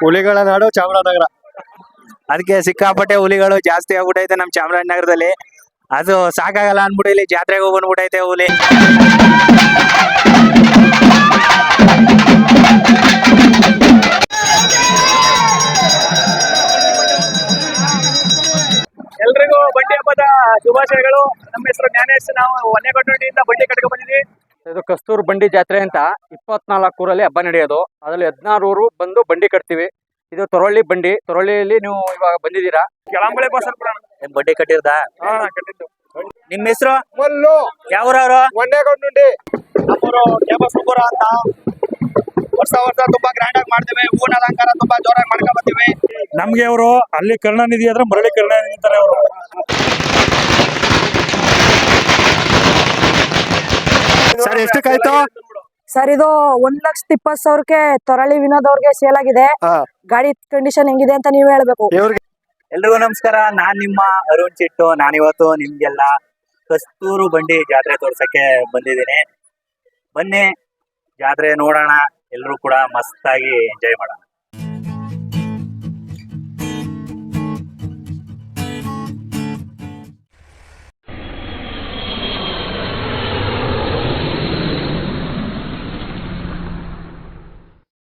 ಹುಲಿಗಳ ನಾಡು ಚಾಮರಾಜನಗರ. ಅದಕ್ಕೆ ಸಿಕ್ಕಾಪಟ್ಟೆ ಹುಲಿಗಳು ಜಾಸ್ತಿ ಆಗ್ಬಿಟ್ಟೈತೆ ನಮ್ ಚಾಮರಾಜನಗರದಲ್ಲಿ. ಅದು ಸಾಕಾಗಲ್ಲ ಅನ್ಬಿಟ್ಟು ಇಲ್ಲಿ ಜಾತ್ರೆಗೆ ಬಂದ್ಬಿಟ್ಟೈತೆ ಹುಲಿ. ಎಲ್ರಿಗೂ ಬಂಡಿ ಹಬ್ಬದ ಶುಭಾಶಯಗಳು. ನಮ್ಮ ಹೆಸರು ಜ್ಞಾನೇಶ್. ನಾವು ಒನ್ನೆಗೊಂಡಿಯಿಂದ ಬಂಡಿ ಕಟ್ಕೊ ಬಂದಿದ್ವಿ. ಇದು ಕಸ್ತೂರು ಬಂಡಿ ಜಾತ್ರೆ ಅಂತ 24 ಊರಲ್ಲಿ ಹಬ್ಬ ನಡೆಯೋದು. ಅದರಲ್ಲಿ 16 ಊರು ಬಂದು ಬಂಡಿ ಕಟ್ತೀವಿ. ಇದು ತೊರಳ್ಳಿ ಬಂಡಿ. ತೊರಳ್ಳಿಯಲ್ಲಿ ನೀವು ಇವಾಗ ಬಂದಿದ್ದೀರಾ. ಕೆಳಂಬಳೆ ಬಸಲ್ಪುರ ಬಂಡಿ ಕಟ್ಟಿರ್ದ. ಕಟ್ಟಿದ್ದು. ನಿಮ್ ಹೆಸರು ಮಲ್ಲು ಯಾವ್ರವ್ರು? ಒನ್ನೆಗೊಂಡಿ. ನಮ್ಮೂರು ಕೇಬಸಲ್ಪುರ ಅಂತ. ವರ್ಷ ತುಂಬಾ ಗ್ರ್ಯಾಂಡ್ ಆಗಿ ಮಾಡ್ತೇವೆ. ಹೂವಿನ ಅಲಂಕಾರ ತುಂಬಾ ಜೋರಾಗಿ ಮಾಡ್ಕೊಂಡ್ ಬರ್ತೀವಿ. ನಮ್ಗೆ ಅವರು ಅಲ್ಲಿ ಕರುಣಾನಿಧಿ ಆದ್ರೆ ಮರಳಿ ಕರುಣಾನಿಧಿ ಅಂತಾರೆ ಅವರು. ಸರ್ ಎಷ್ಟಕ್ಕಾಯ್ತು ಸರ್? ಇದು 1,20,000ಕ್ಕೆ ತೊರಳಿ ವಿನೋದ್ ಅವ್ರಿಗೆ ಸೇಲ್ ಆಗಿದೆ. ಗಾಡಿ ಕಂಡೀಷನ್ ಹೆಂಗಿದೆ ಅಂತ ನೀವ್ ಹೇಳ್ಬೇಕು. ಎಲ್ರಿಗೂ ನಮಸ್ಕಾರ. ನಾನ್ ನಿಮ್ಮ ಅರುಣ್ ಚಿಟ್ಟು. ನಾನಿವತ್ತು ನಿಮ್ಗೆಲ್ಲ ಕಸ್ತೂರು ಬಂಡಿ ಜಾತ್ರೆ ತೋರ್ಸಕ್ಕೆ ಬಂದಿದ್ದೀನಿ. ಬನ್ನಿ ಜಾತ್ರೆ ನೋಡೋಣ. ಎಲ್ರು ಕೂಡ ಮಸ್ತಾಗಿ ಎಂಜಾಯ್ ಮಾಡೋಣ.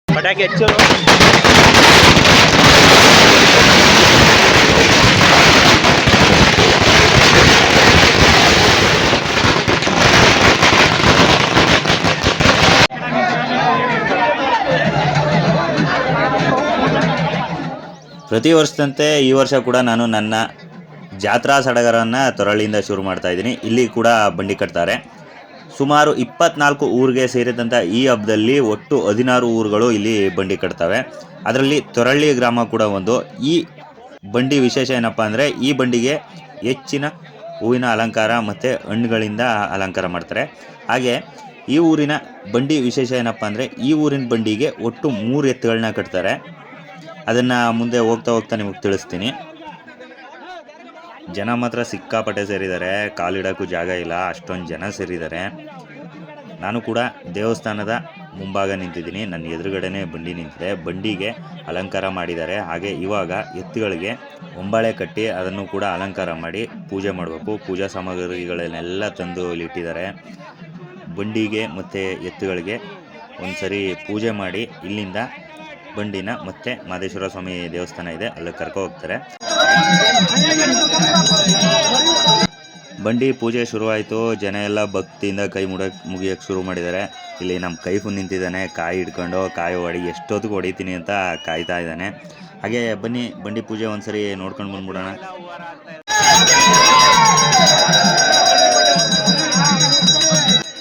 ಪಟಾಕಿ ಹೆಚ್ಚು. ಪ್ರತಿ ವರ್ಷದಂತೆ ಈ ವರ್ಷ ಕೂಡ ನಾನು ನನ್ನ ಜಾತ್ರಾ ಸಡಗರವನ್ನು ತೊರಳಿಯಿಂದ ಶುರು ಮಾಡ್ತಾ ಇದ್ದೀನಿ. ಇಲ್ಲಿ ಕೂಡ ಬಂಡಿ ಕಟ್ತಾರೆ. ಸುಮಾರು 24 ಊರಿಗೆ ಸೇರಿದಂಥ ಈ ಹಬ್ಬದಲ್ಲಿ ಒಟ್ಟು 16 ಊರುಗಳು ಇಲ್ಲಿ ಬಂಡಿ ಕಟ್ತವೆ. ಅದರಲ್ಲಿ ತೊರಳ್ಳಿ ಗ್ರಾಮ ಕೂಡ ಒಂದು. ಈ ಬಂಡಿ ವಿಶೇಷ ಏನಪ್ಪ ಅಂದರೆ ಈ ಬಂಡಿಗೆ ಹೆಚ್ಚಿನ ಹೂವಿನ ಅಲಂಕಾರ ಮತ್ತು ಹಣ್ಣುಗಳಿಂದ ಅಲಂಕಾರ ಮಾಡ್ತಾರೆ. ಹಾಗೆ ಈ ಊರಿನ ಬಂಡಿ ವಿಶೇಷ ಏನಪ್ಪ ಅಂದರೆ ಈ ಊರಿನ ಬಂಡಿಗೆ ಒಟ್ಟು 3 ಎತ್ತುಗಳನ್ನ ಕಟ್ತಾರೆ. ಅದನ್ನು ಮುಂದೆ ಹೋಗ್ತಾ ಹೋಗ್ತಾ ನಿಮಗೆ ತಿಳಿಸ್ತೀನಿ. ಜನ ಮಾತ್ರ ಸಿಕ್ಕಾಪಟ್ಟೆ ಸೇರಿದ್ದಾರೆ. ಕಾಲಿಡೋಕ್ಕೂ ಜಾಗ ಇಲ್ಲ, ಅಷ್ಟೊಂದು ಜನ ಸೇರಿದ್ದಾರೆ. ನಾನು ಕೂಡ ದೇವಸ್ಥಾನದ ಮುಂಭಾಗ ನಿಂತಿದ್ದೀನಿ. ನನ್ನ ಎದುರುಗಡೆನೇ ಬಂಡಿ ನಿಂತಿದೆ. ಬಂಡಿಗೆ ಅಲಂಕಾರ ಮಾಡಿದ್ದಾರೆ. ಹಾಗೆ ಇವಾಗ ಎತ್ತುಗಳಿಗೆ ಹೊಂಬಾಳೆ ಕಟ್ಟಿ ಅದನ್ನು ಕೂಡ ಅಲಂಕಾರ ಮಾಡಿ ಪೂಜೆ ಮಾಡಬೇಕು. ಪೂಜಾ ಸಾಮಗ್ರಿಗಳನ್ನೆಲ್ಲ ತಂದು ಇಲ್ಲಿಟ್ಟಿದ್ದಾರೆ. ಬಂಡಿಗೆ ಮತ್ತು ಎತ್ತುಗಳಿಗೆ ಒಂದು ಸರಿ ಪೂಜೆ ಮಾಡಿ ಇಲ್ಲಿಂದ ಬಂಡಿನ ಮತ್ತೆ ಮಾದೇಶ್ವರ ಸ್ವಾಮಿ ದೇವಸ್ಥಾನ ಇದೆ, ಅಲ್ಲಿ ಕರ್ಕೊ ಹೋಗ್ತಾರೆ. ಬಂಡಿ ಪೂಜೆ ಶುರುವಾಯಿತು. ಜನ ಎಲ್ಲ ಭಕ್ತಿಯಿಂದ ಕೈ ಮುಗಿಯೋಕ್ಕೆ ಶುರು ಮಾಡಿದ್ದಾರೆ. ಇಲ್ಲಿ ನಮ್ಮ ಕೈಫು ನಿಂತಿದ್ದಾನೆ, ಕಾಯಿ ಹಿಡ್ಕೊಂಡು ಕಾಯಿ ಎಷ್ಟೊತ್ತಿಗೆ ಹೊಡಿತೀನಿ ಅಂತ ಕಾಯ್ತಾ ಇದ್ದಾನೆ. ಹಾಗೆ ಬನ್ನಿ ಬಂಡಿ ಪೂಜೆ ಒಂದ್ಸರಿ ನೋಡ್ಕೊಂಡು ಬಂದ್ಬಿಡೋಣ.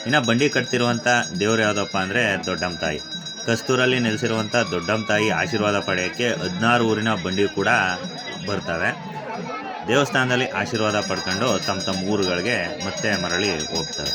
ಇನ್ನು ಬಂಡಿ ಕಟ್ತಿರುವಂಥ ದೇವ್ರು ಯಾವುದಪ್ಪ ಅಂದರೆ ದೊಡ್ಡಮ್ಮ ತಾಯಿ. ಕಸ್ತೂರಲ್ಲಿ ನೆಲೆಸಿರುವಂಥ ದೊಡ್ಡಮ್ಮ ತಾಯಿ ಆಶೀರ್ವಾದ ಪಡೆಯೋಕ್ಕೆ 16 ಊರಿನ ಬಂಡಿ ಕೂಡ ಬರ್ತವೆ. ದೇವಸ್ಥಾನದಲ್ಲಿ ಆಶೀರ್ವಾದ ಪಡ್ಕೊಂಡು ತಮ್ಮ ಊರುಗಳಿಗೆ ಮತ್ತೆ ಮರಳಿ ಹೋಗ್ತವೆ.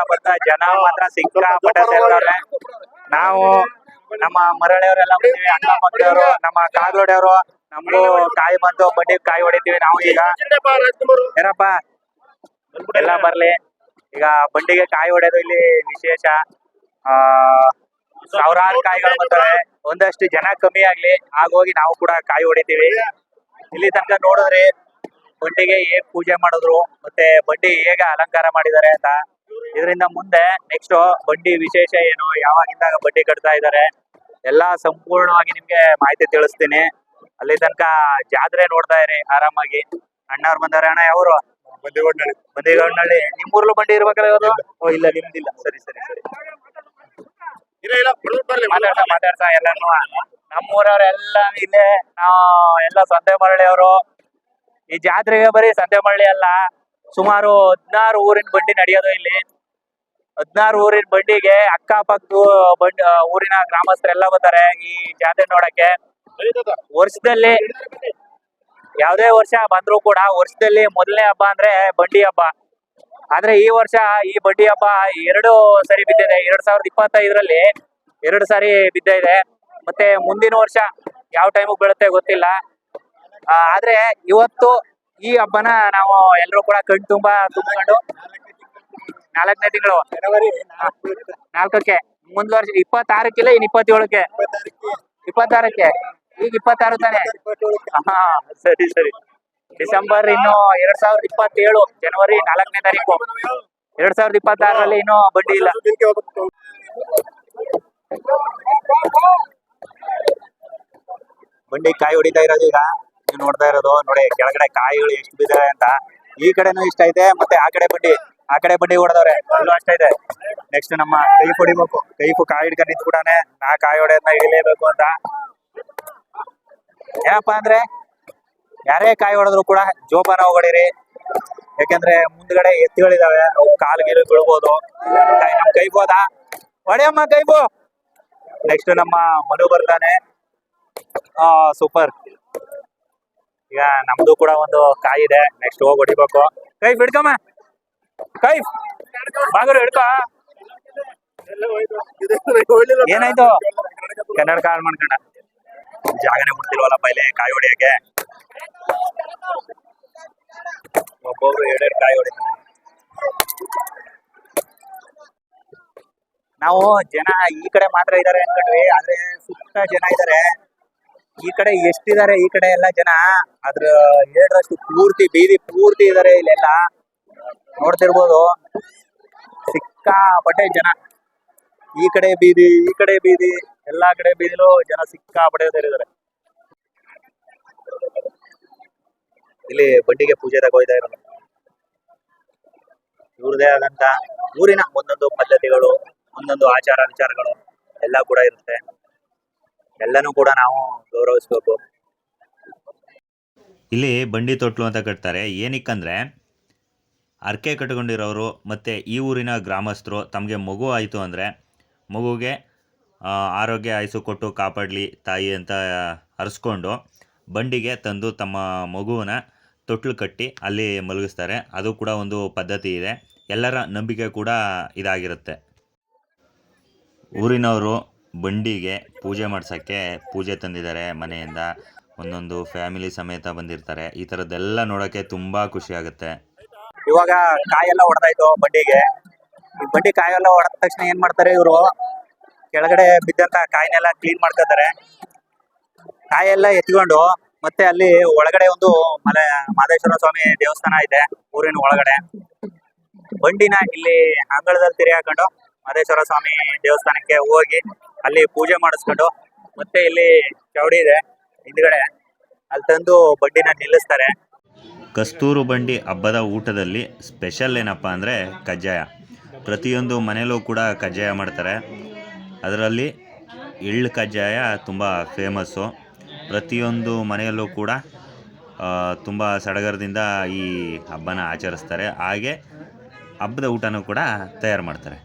ಬರ್ತಾ ಜನ ಮಾತ್ರ ಸಿಕ್ಕಾಪಟ್ಟೆ ಸೇರ್ತಾರೆ. ನಾವು ನಮ್ಮ ಮರಳಿಯವರೆಲ್ಲ ಬಂದಿವಿ, ಅಣ್ಣ ಮಕ್ಕಳವರು, ನಮ್ಮ ಕಾಗ್ಲೋಡಿಯವರು. ನಮಗೂ ಕಾಯಿ ಬಂತು, ಬಂಡಿ ಕಾಯಿ ಹೊಡಿತೀವಿ ನಾವು. ಈಗ ಏನಪ್ಪ ಎಲ್ಲ ಬರ್ಲಿ. ಈಗ ಬಂಡಿಗೆ ಕಾಯಿ ಹೊಡೆಯೋದು ಇಲ್ಲಿ ವಿಶೇಷ. ಸಾವಿರಾರು ಕಾಯಿಗಳು ಬರ್ತವೆ. ಒಂದಷ್ಟು ಜನ ಕಮ್ಮಿ ಆಗ್ಲಿ, ಆಗೋಗಿ ನಾವು ಕೂಡ ಕಾಯಿ ಹೊಡಿತೀವಿ. ಇಲ್ಲಿ ತನಕ ನೋಡಿದ್ರಿ ಬಂಡಿಗೆ ಹೇಗ್ ಪೂಜೆ ಮಾಡಿದ್ರು, ಮತ್ತೆ ಬಂಡಿ ಹೇಗೆ ಅಲಂಕಾರ ಮಾಡಿದ್ದಾರೆ ಅಂತ. ಇದರಿಂದ ಮುಂದೆ ನೆಕ್ಸ್ಟ್ ಬಂಡಿ ವಿಶೇಷ ಏನು, ಯಾವಾಗಿಂದ ಬಂಡಿ ಕಟ್ತಾ ಇದ್ದಾರೆ, ಎಲ್ಲಾ ಸಂಪೂರ್ಣವಾಗಿ ನಿಮ್ಗೆ ಮಾಹಿತಿ ತಿಳಿಸ್ತೀನಿ. ಅಲ್ಲಿ ತನಕ ಜಾತ್ರೆ ನೋಡ್ತಾ ಇರಿ ಆರಾಮಾಗಿ. ಅಣ್ಣವ್ರು ಬಂದಾರೆ. ಅಣ್ಣ ಯಾವ್ರು? ಬಂದಿಗೌಡನಹಳ್ಳಿ. ನಿಮ್ಮೂರ್ಲು ಬಂಡಿ ಇರ್ಬೇಕಲ್ಲ ಇವತ್ತು? ಓ ಇಲ್ಲ, ನಿಮ್ದಿಲ್ಲ. ಸರಿ ಸರಿ ಸರಿ. ಮಾತಾಡ್ತಾ ಎಲ್ಲಾನು ನಮ್ಮೂರವ್ರೆಲ್ಲ ಇಲ್ಲೇ. ನಾವು ಎಲ್ಲ ಸಂತೆಮರಳಿ ಅವರು. ಈ ಜಾತ್ರೆಗೆ ಬರೀ ಸಂತೆಮರಳಿ ಅಲ್ಲ, ಸುಮಾರು 16 ಊರಿನ ಬಂಡಿ ನಡೆಯೋದು ಇಲ್ಲಿ. 16 ಊರಿನ ಬಂಡಿಗೆ ಅಕ್ಕಪಕ್ಕದ ಊರಿನ ಗ್ರಾಮಸ್ಥರೆಲ್ಲ ಬರ್ತಾರೆ ಈ ಜಾತ್ರೆ ನೋಡಕ್ಕೆ. ವರ್ಷದಲ್ಲಿ ಯಾವ್ದೇ ವರ್ಷ ಬಂದ್ರು ಕೂಡ ವರ್ಷದಲ್ಲಿ ಮೊದಲನೇ ಹಬ್ಬ ಅಂದ್ರೆ ಬಂಡಿ ಹಬ್ಬ. ಆದ್ರೆ ಈ ವರ್ಷ ಈ ಬಂಡಿ ಹಬ್ಬ 2 ಸರಿ ಬಿದ್ದಿದೆ. 2025ರಲ್ಲಿ 2 ಸಾರಿ ಬಿದ್ದಿದೆ. ಮತ್ತೆ ಮುಂದಿನ ವರ್ಷ ಯಾವ ಟೈಮಿಗೆ ಬೀಳುತ್ತೆ ಗೊತ್ತಿಲ್ಲ. ಆದ್ರೆ ಇವತ್ತು ಈ ಹಬ್ಬನ ನಾವು ಎಲ್ಲರೂ ಕೂಡ ಕಣ್ ತುಂಬಾ ತುಂಬಿಕೊಂಡು 4ನೇ ತಿಂಗಳು 4ಕ್ಕೆ ಮುಂದ್ ವರ್ಷ 26ಕ್ಕಿಲ್ಲ, ಇನ್ 27ಕ್ಕೆ 26ಕ್ಕೆ. ಈಗ 26 ತಾನೆ? ಹಾ ಸರಿ ಸರಿ. ಡಿಸೆಂಬರ್ ಇನ್ನು 2027 ಜನವರಿ 4ನೇ ತಾರೀಕು 2026ರಲ್ಲಿ ಇನ್ನೂ ಬಂಡಿ ಇಲ್ಲ. ಬಂಡಿ ಕಾಯಿ ಹೊಡಿತಾ ಇರೋದು ಈಗ ನೀವು ನೋಡ್ತಾ ಇರೋದು. ನೋಡಿ ಕೆಳಗಡೆ ಕಾಯಿಗಳು ಎಷ್ಟು ಬಿದ್ದಾವೆ ಅಂತ. ಈ ಕಡೆನೂ ಇಷ್ಟ ಐತೆ, ಮತ್ತೆ ಆ ಕಡೆ ಬಂಡಿ ಹೊಡೆದವ್ರೆ, ಅಲ್ಲೂ ಅಷ್ಟೈತೆ. ನೆಕ್ಸ್ಟ್ ನಮ್ಮ ಕೈ ಹೊಡಿಬೇಕು. ಕೈಫು ಕಾಯಿ ಹಿಡ್ಕೊಂಡು ನಿಂತ್ಬಿಟ್ಟಾನೆ. ನಾ ಕಾಯಿ ಹೊಡೆಯೋದನ್ನ ಹಿಡಿಲೇಬೇಕು ಅಂತ. ಏನಪ್ಪಾ ಅಂದ್ರೆ ಯಾರೇ ಕಾಯಿ ಹೊಡೆದ್ರು ಕೂಡ ಜೋಪಾನ ಹೊಡಿರಿ. ಯಾಕೆಂದ್ರೆ ಮುಂದ್ಗಡೆ ಎತ್ತುಗಳಿದಾವೆ, ಅವು ಕಾಲು ಗೀಲು ಬೀಳ್ಬೋದು. ನಮ್ ಕೈಫು ಹೋದ, ಹೊಡೆಯಮ್ಮ ಕೈಫು. ನೆಕ್ಸ್ಟ್ ನಮ್ಮ ಮನು ಬರ್ತಾನೆ. ಸೂಪರ್. ಈಗ ನಮ್ದು ಕೂಡ ಒಂದು ಕಾಯಿ ಇದೆ, ನೆಕ್ಸ್ಟ್ ಹೋಗಿ ಹೊಡಿಬೇಕು. ಕೈ ಬಿಡ್ಕಮ್ಮ, ಕೈ ಬಾಗರು ಹಿಡ್ಕೊ. ಏನಾಯ್ತು? ಕನ್ನಡ ಕಾಲ್ ಮಾಡ್ಕೊಂಡ. ಜಾಗನೇ ಬಿಡ್ತಿಲ್ವಲ್ಲಪ್ಪ ಇಲ್ಲಿ ಕಾಯಿ ಹೊಡಿಯಕ್ಕೆ. ಒಬ್ಬೊಬ್ರು 2 ಕಾಯಿ ಹೊಡಿತಾರೆ. ನಾವು ಜನ ಈ ಕಡೆ ಮಾತ್ರ ಇದಾರೆ ಅನ್ಕೊಂಡ್ವಿ, ಆದ್ರೆ ಸುತ್ತ ಜನ ಇದಾರೆ. ಈ ಕಡೆ ಎಷ್ಟಿದ್ದಾರೆ, ಈ ಕಡೆ ಎಲ್ಲ ಜನ ಅದ್ರ 7ರಷ್ಟು ಪೂರ್ತಿ ಬೀದಿ ಪೂರ್ತಿ ಇದಾರೆ ಇಲ್ಲೆಲ್ಲ. ನೋಡ್ತಿರ್ಬೋದು, ಸಿಕ್ಕಾಪಟ್ಟೆ ಜನ. ಈ ಕಡೆ ಬೀದಿ ಎಲ್ಲಾ ಕಡೆ ಬೀದಿಲು ಜನ ಸಿಕ್ಕಾಪಟ್ಟೆ ಸೇರಿದ್ದಾರೆ. ಇಲ್ಲಿ ಬಂಡಿಗೆ ಪೂಜೆ ತಗೋಯ್ತಾ ಇರೋದು. ಇವ್ರದೇ ಆದಂತ ಊರಿನ ಒಂದೊಂದು ಪದ್ಧತಿಗಳು, ಒಂದೊಂದು ಆಚಾರ ವಿಚಾರಗಳು ಎಲ್ಲ ಕೂಡ ಇರುತ್ತೆ. ಎಲ್ಲನೂ ಕೂಡ ನಾವು ಗೌರವಿಸ್ಬೇಕು. ಇಲ್ಲಿ ಬಂಡಿ ತೊಟ್ಲು ಅಂತ ಕಟ್ತಾರೆ. ಏನಕ್ಕಂದರೆ ಅರ್ಕೆ ಕಟ್ಕೊಂಡಿರೋರು ಮತ್ತು ಈ ಊರಿನ ಗ್ರಾಮಸ್ಥರು ತಮಗೆ ಮಗು ಆಯಿತು ಅಂದರೆ ಮಗುಗೆ ಆರೋಗ್ಯ ಆಯಸ್ಸು ಕೊಟ್ಟು ಕಾಪಾಡಲಿ ತಾಯಿ ಅಂತ ಹರಿಸ್ಕೊಂಡು ಬಂಡಿಗೆ ತಂದು ತಮ್ಮ ಮಗುವನ್ನ ತೊಟ್ಲು ಕಟ್ಟಿ ಅಲ್ಲಿ ಮಲಗಿಸ್ತಾರೆ. ಅದು ಕೂಡ ಒಂದು ಪದ್ಧತಿ ಇದೆ. ಎಲ್ಲರ ನಂಬಿಕೆ ಕೂಡ ಇದಾಗಿರುತ್ತೆ. ಊರಿನವರು ಬಂಡಿಗೆ ಪೂಜೆ ಮಾಡ್ಸೋಕ್ಕೆ ಪೂಜೆ ತಂದಿದ್ದಾರೆ ಮನೆಯಿಂದ. ಒಂದೊಂದು ಫ್ಯಾಮಿಲಿ ಸಮೇತ ಬಂದಿರ್ತಾರೆ. ಈ ಥರದ್ದೆಲ್ಲ ನೋಡೋಕ್ಕೆ ತುಂಬ ಖುಷಿ ಆಗುತ್ತೆ. ಇವಾಗ ಕಾಯೆಲ್ಲ ಹೊಡೆದಾಯ್ತು ಬಂಡಿಗೆ. ಈ ಬಂಡಿ ಕಾಯೆಲ್ಲ ಹೊಡೆದ ತಕ್ಷಣ ಏನ್ ಮಾಡ್ತಾರೆ ಇವರು, ಕೆಳಗಡೆ ಬಿದ್ದಂತ ಕಾಯಿನೆಲ್ಲ ಕ್ಲೀನ್ ಮಾಡ್ಕೋತಾರೆ. ಕಾಯೆಲ್ಲ ಎತ್ಕೊಂಡು ಮತ್ತೆ ಅಲ್ಲಿ ಒಳಗಡೆ ಒಂದು ಮಾದೇಶ್ವರ ಸ್ವಾಮಿ ದೇವಸ್ಥಾನ ಇದೆ ಊರಿನ ಒಳಗಡೆ. ಬಂಡಿನ ಇಲ್ಲಿ ಅಂಗಳದಲ್ಲಿ ತಿರಿ ಹಾಕೊಂಡು ಮಾದೇಶ್ವರ ಸ್ವಾಮಿ ದೇವಸ್ಥಾನಕ್ಕೆ ಹೋಗಿ ಅಲ್ಲಿ ಪೂಜೆ ಮಾಡಿಸ್ಕೊಂಡು ಮತ್ತೆ ಇಲ್ಲಿ ಚೌಡಿ ಇದೆ ಹಿಂದ್ಗಡೆ, ಅಲ್ಲಿ ತಂದು ಬಂಡಿನ ನಿಲ್ಲಿಸ್ತಾರೆ. ಕಸ್ತೂರು ಬಂಡಿ ಹಬ್ಬದ ಊಟದಲ್ಲಿ ಸ್ಪೆಷಲ್ ಏನಪ್ಪ ಅಂದರೆ ಕಜ್ಜಾಯ. ಪ್ರತಿಯೊಂದು ಮನೆಯಲ್ಲೂ ಕೂಡ ಕಜ್ಜಾಯ ಮಾಡ್ತಾರೆ. ಅದರಲ್ಲಿ ಎಳ್ಳು ಕಜ್ಜಾಯ ತುಂಬ ಫೇಮಸ್ಸು. ಪ್ರತಿಯೊಂದು ಮನೆಯಲ್ಲೂ ಕೂಡ ತುಂಬ ಸಡಗರದಿಂದ ಈ ಹಬ್ಬನ ಆಚರಿಸ್ತಾರೆ. ಹಾಗೆ ಹಬ್ಬದ ಊಟನೂ ಕೂಡ ತಯಾರು ಮಾಡ್ತಾರೆ.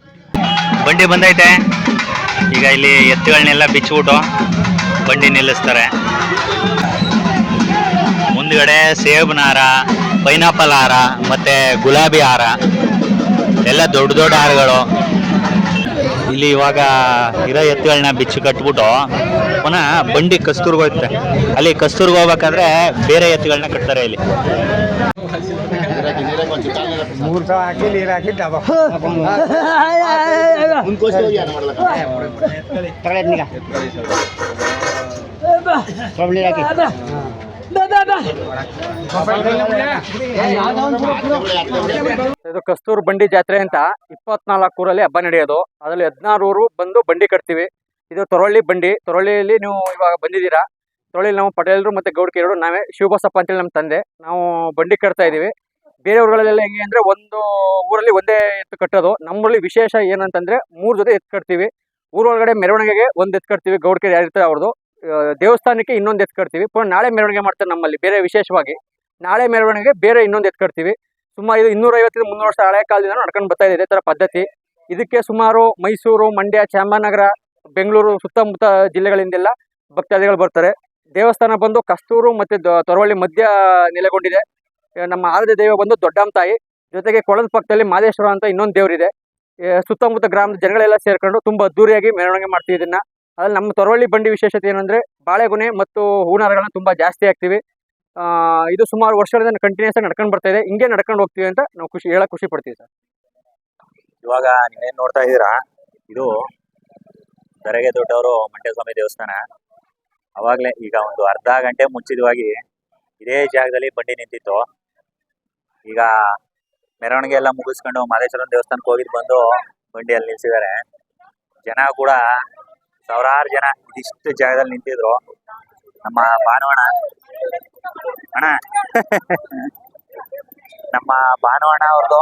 ಬಂಡಿ ಬಂದೈತೆ. ಈಗ ಇಲ್ಲಿ ಎತ್ತುಗಳನ್ನೆಲ್ಲ ಬಿಚ್ಚಿಬಿಟ್ಟು ಬಂಡಿ ನಿಲ್ಲಿಸ್ತಾರೆ. ಮುಂದ್ಗಡೆ ಸೇಬಿನ ಹಾರ, ಪೈನಾಪಲ್ ಹಾರ ಮತ್ತು ಗುಲಾಬಿ ಹಾರ ಎಲ್ಲ ದೊಡ್ಡ ದೊಡ್ಡ ಹಾರಗಳು. ಇಲ್ಲಿ ಇವಾಗ ಇರೋ ಎತ್ತುಗಳನ್ನ ಬಿಚ್ಚಿ ಕಟ್ಬಿಟ್ಟು ಪುನಃ ಬಂಡಿ ಕಸ್ತೂರ್ಗೆ ಹೋಗುತ್ತೆ. ಅಲ್ಲಿ ಕಸ್ತೂರ್ಗೆ ಹೋಗ್ಬೇಕಾದ್ರೆ ಬೇರೆ ಎತ್ತುಗಳನ್ನ ಕಟ್ತಾರೆ ಇಲ್ಲಿ. ಹಾಕಿ ನೀರು ಹಾಕಿ ಇದು ಕಸ್ತೂರು ಬಂಡಿ ಜಾತ್ರೆ ಅಂತ 24 ಊರಲ್ಲಿ ಹಬ್ಬ ನಡೆಯೋದು. ಅದರಲ್ಲಿ 16 ಊರು ಬಂದು ಬಂಡಿ ಕಟ್ತೀವಿ. ಇದು ತೊರಳ್ಳಿ ಬಂಡಿ. ತೊರಳ್ಳಿಯಲ್ಲಿ ನೀವು ಇವಾಗ ಬಂದಿದ್ದೀರಾ. ತೊರಳ್ಳಿ ನಾವು ಪಟೇಲರು ಮತ್ತೆ ಗೌಡ್ಕೇರರು ನಾವೇ ಶಿವಬಸಪ್ಪ ಅಂತೇಳಿ ನಮ್ಮ ತಂದೆ. ನಾವು ಬಂಡಿ ಕಟ್ತಾ ಇದೀವಿ. ಬೇರೆ ಊರುಗಳಲ್ಲೆಲ್ಲ ಹೆಂಗೆ ಅಂದ್ರೆ ಒಂದು ಊರಲ್ಲಿ ಒಂದೇ ಎತ್ತು ಕಟ್ಟೋದು. ನಮ್ಮೂರಲ್ಲಿ ವಿಶೇಷ ಏನಂತಂದ್ರೆ 3 ಜೊತೆ ಎತ್ತು ಕಟ್ತೀವಿ. ಊರೊಳಗಡೆ ಮೆರವಣಿಗೆಗೆ ಒಂದು ಎತ್ತು ಕಟ್ತೀವಿ, ಗೌಡ್ಕೇರಿ ಯಾರಿರ್ತಾರೆ ಅವ್ರದ್ದು. ದೇವಸ್ಥಾನಕ್ಕೆ ಇನ್ನೊಂದು ಎತ್ತು ಕಟ್ತೀವಿ. ಪುನಃ ನಾಳೆ ಮೆರವಣಿಗೆ ಮಾಡ್ತಾರೆ ನಮ್ಮಲ್ಲಿ ಬೇರೆ ವಿಶೇಷವಾಗಿ. ನಾಳೆ ಮೆರವಣಿಗೆ ಬೇರೆ ಇನ್ನೊಂದು ಎತ್ತು ಕಟ್ತೀವಿ. ಸುಮಾರು ಇದು 250 300 ವರ್ಷ ಹಳೆ ಕಾಲದಿಂದ ನಡ್ಕೊಂಡು ಬರ್ತಾ ಇದೆ ಇದೇ ತರ ಪದ್ಧತಿ. ಇದಕ್ಕೆ ಸುಮಾರು ಮೈಸೂರು, ಮಂಡ್ಯ, ಚಾಮರಾಜನಗರ, ಬೆಂಗಳೂರು ಸುತ್ತಮುತ್ತ ಜಿಲ್ಲೆಗಳಿಂದೆಲ್ಲ ಭಕ್ತಾದಿಗಳು ಬರ್ತಾರೆ. ದೇವಸ್ಥಾನ ಬಂದು ಕಸ್ತೂರು ಮತ್ತೆ ತೊರವಳ್ಳಿ ಮಧ್ಯ ನೆಲೆಗೊಂಡಿದೆ. ನಮ್ಮ ಆರಾಧ್ಯ ದೈವ ಬಂದು ದೊಡ್ಡಮ್ಮ ತಾಯಿ. ಜೊತೆಗೆ ಕೊಳದ ಪಕ್ಕದಲ್ಲಿ ಮಾದೇಶ್ವರ ಅಂತ ಇನ್ನೊಂದು ದೇವರಿದೆ. ಸುತ್ತಮುತ್ತ ಗ್ರಾಮದ ಜನಗಳೆಲ್ಲ ಸೇರ್ಕೊಂಡು ತುಂಬಾ ಅದ್ದೂರಿಯಾಗಿ ಮೆರವಣಿಗೆ ಮಾಡ್ತೀವಿ ಇದನ್ನ. ಅದ್ರಲ್ಲಿ ನಮ್ಮ ತೊರವಳ್ಳಿ ಬಂಡಿ ವಿಶೇಷತೆ ಏನಂದ್ರೆ ಬಾಳೆಗೊನೆ ಮತ್ತು ಹೂನಾರಗಳನ್ನ ತುಂಬಾ ಜಾಸ್ತಿ ಹಾಕ್ತಿವಿ. ಇದು ಸುಮಾರು ವರ್ಷಗಳಿಂದ ಕಂಟಿನ್ಯೂಸ್ ಆಗಿ ನಡ್ಕೊಂಡು ಬರ್ತಾ ಇದೆ. ಹಿಂಗೆ ನಡ್ಕೊಂಡು ಹೋಗ್ತೀವಿ ಅಂತ ನಾವು ಖುಷಿ ಪಡ್ತೀವಿ ಸರ್. ಇವಾಗ ನೀವೇನ್ ನೋಡ್ತಾ ಇದ್ದೀರಾ, ಇದು ದರೆಗೆ ದೊಡ್ಡವರು ಮಂಟೆ ಸ್ವಾಮಿ ದೇವಸ್ಥಾನ. ಅವಾಗ್ಲೇ ಈಗ ಒಂದು ಅರ್ಧ ಗಂಟೆ ಮುಂಚಿತವಾಗಿ ಇದೇ ಜಾಗದಲ್ಲಿ ಬಂಡಿ ನಿಂತಿತ್ತು. ಈಗ ಮೆರವಣಿಗೆ ಎಲ್ಲ ಮುಗಿಸ್ಕೊಂಡು ಮಾದೇಶ್ವರನ ದೇವಸ್ಥಾನಕ್ಕೆ ಹೋಗಿದ್ ಬಂದು ಬಂಡಿಯಲ್ಲಿ ನಿಲ್ಸಿದ್ದಾರೆ. ಜನ ಕೂಡ ಸಾವಿರಾರು ಜನ ಇದಿಷ್ಟು ಜಾಗದಲ್ಲಿ ನಿಂತಿದ್ರು. ನಮ್ಮ ಭಾನುವಣ ಅಣ್ಣ ನಮ್ಮ ಭಾನುವಣ್ಣ ಅವ್ರದ್ದು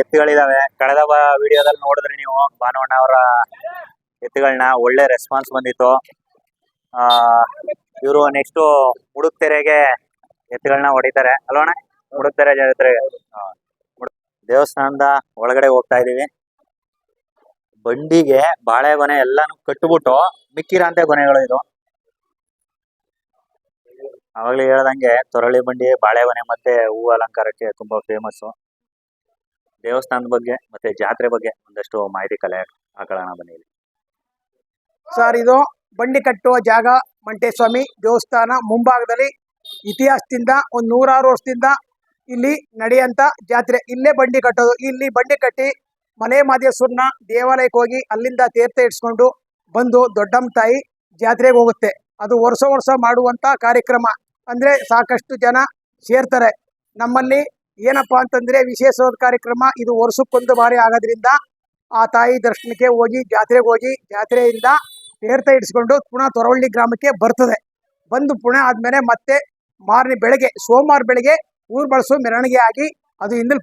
ಎತ್ತುಗಳಿದಾವೆ. ಕಳೆದ ವಿಡಿಯೋದಲ್ಲಿ ನೋಡಿದ್ರಿ ನೀವು ಭಾನುವಣ್ಣ ಅವರ ಎತ್ತುಗಳನ್ನ. ಒಳ್ಳೆ ರೆಸ್ಪಾನ್ಸ್ ಬಂದಿತ್ತು. ಇವರು ನೆಕ್ಸ್ಟ್ ಮುಡುಕ್ತೆರೆಗೆ ಎತ್ತುಗಳನ್ನ ಹೊಡಿತಾರೆ ಅಲ್ವಣ್ಣ? ಮುಡುಕ್ತೆರೆ ಜಾತ್ರೆಗೆ ದೇವಸ್ಥಾನದ ಒಳಗಡೆ ಹೋಗ್ತಾ ಇದೀವಿ. ಬಂಡಿಗೆ ಬಾಳೆಗೊನೆ ಎಲ್ಲಾನು ಕಟ್ಬಿಟ್ಟು ಮಿಕ್ಕಿರಂತೆ ಗೊನೆಗಳು ಇದು. ಅವಾಗ್ಲೇ ಹೇಳ್ದಂಗೆ ತೊರಳಿ ಬಂಡಿ ಬಾಳೆಗೊನೆ ಮತ್ತೆ ಹೂವು ಅಲಂಕಾರಕ್ಕೆ ತುಂಬಾ ಫೇಮಸ್. ದೇವಸ್ಥಾನದ ಬಗ್ಗೆ ಮತ್ತೆ ಜಾತ್ರೆ ಬಗ್ಗೆ ಒಂದಷ್ಟು ಮಾಹಿತಿ ಕಲೆ ಹಾಕೊಳ್ಳೋಣ ಬನ್ನಿ. ಸರ್, ಇದು ಬಂಡಿ ಕಟ್ಟುವ ಜಾಗ ಮಂಟೇಸ್ವಾಮಿ ದೇವಸ್ಥಾನ ಮುಂಭಾಗದಲ್ಲಿ ಇತಿಹಾಸದಿಂದ ಒಂದು 100 ವರ್ಷದಿಂದ ಇಲ್ಲಿ ನಡೆಯಂತ ಜಾತ್ರೆ. ಇಲ್ಲೇ ಬಂಡಿ ಕಟ್ಟೋದು. ಇಲ್ಲಿ ಬಂಡಿ ಕಟ್ಟಿ ಮಲೆ ಮಾದೇಶ್ವರನ ದೇವಾಲಯಕ್ಕೆ ಹೋಗಿ ಅಲ್ಲಿಂದ ತೀರ್ಥ ಇಡ್ಸ್ಕೊಂಡು ಬಂದು ದೊಡ್ಡಮ್ಮ ತಾಯಿ ಜಾತ್ರೆಗೆ ಹೋಗುತ್ತೆ. ಅದು ವರ್ಷ ಮಾಡುವಂತ ಕಾರ್ಯಕ್ರಮ. ಅಂದ್ರೆ ಸಾಕಷ್ಟು ಜನ ಸೇರ್ತಾರೆ. ನಮ್ಮಲ್ಲಿ ಏನಪ್ಪಾ ಅಂತಂದ್ರೆ ವಿಶೇಷವಾದ ಕಾರ್ಯಕ್ರಮ ಇದು. ವರ್ಷಕ್ಕೊಂದು ಬಾರಿ ಆಗೋದ್ರಿಂದ ಆ ತಾಯಿ ದರ್ಶನಕ್ಕೆ ಹೋಗಿ ಜಾತ್ರೆಗೆ ಹೋಗಿ ಜಾತ್ರೆಯಿಂದ ತೀರ್ಥ ಇಡಿಸ್ಕೊಂಡು ಪುನಃ ತೊರವಳ್ಳಿ ಗ್ರಾಮಕ್ಕೆ ಬರ್ತದೆ. ಬಂದು ಪುನಃ ಆದ್ಮೇಲೆ ಮತ್ತೆ ಮಾರನೇ ಬೆಳಗ್ಗೆ ಸೋಮವಾರ ಬೆಳಗ್ಗೆ ಊರು ಬಳಸೋ ಮೆರವಣಿಗೆ ಆಗಿ ಅದು ಹಿಂದಲ್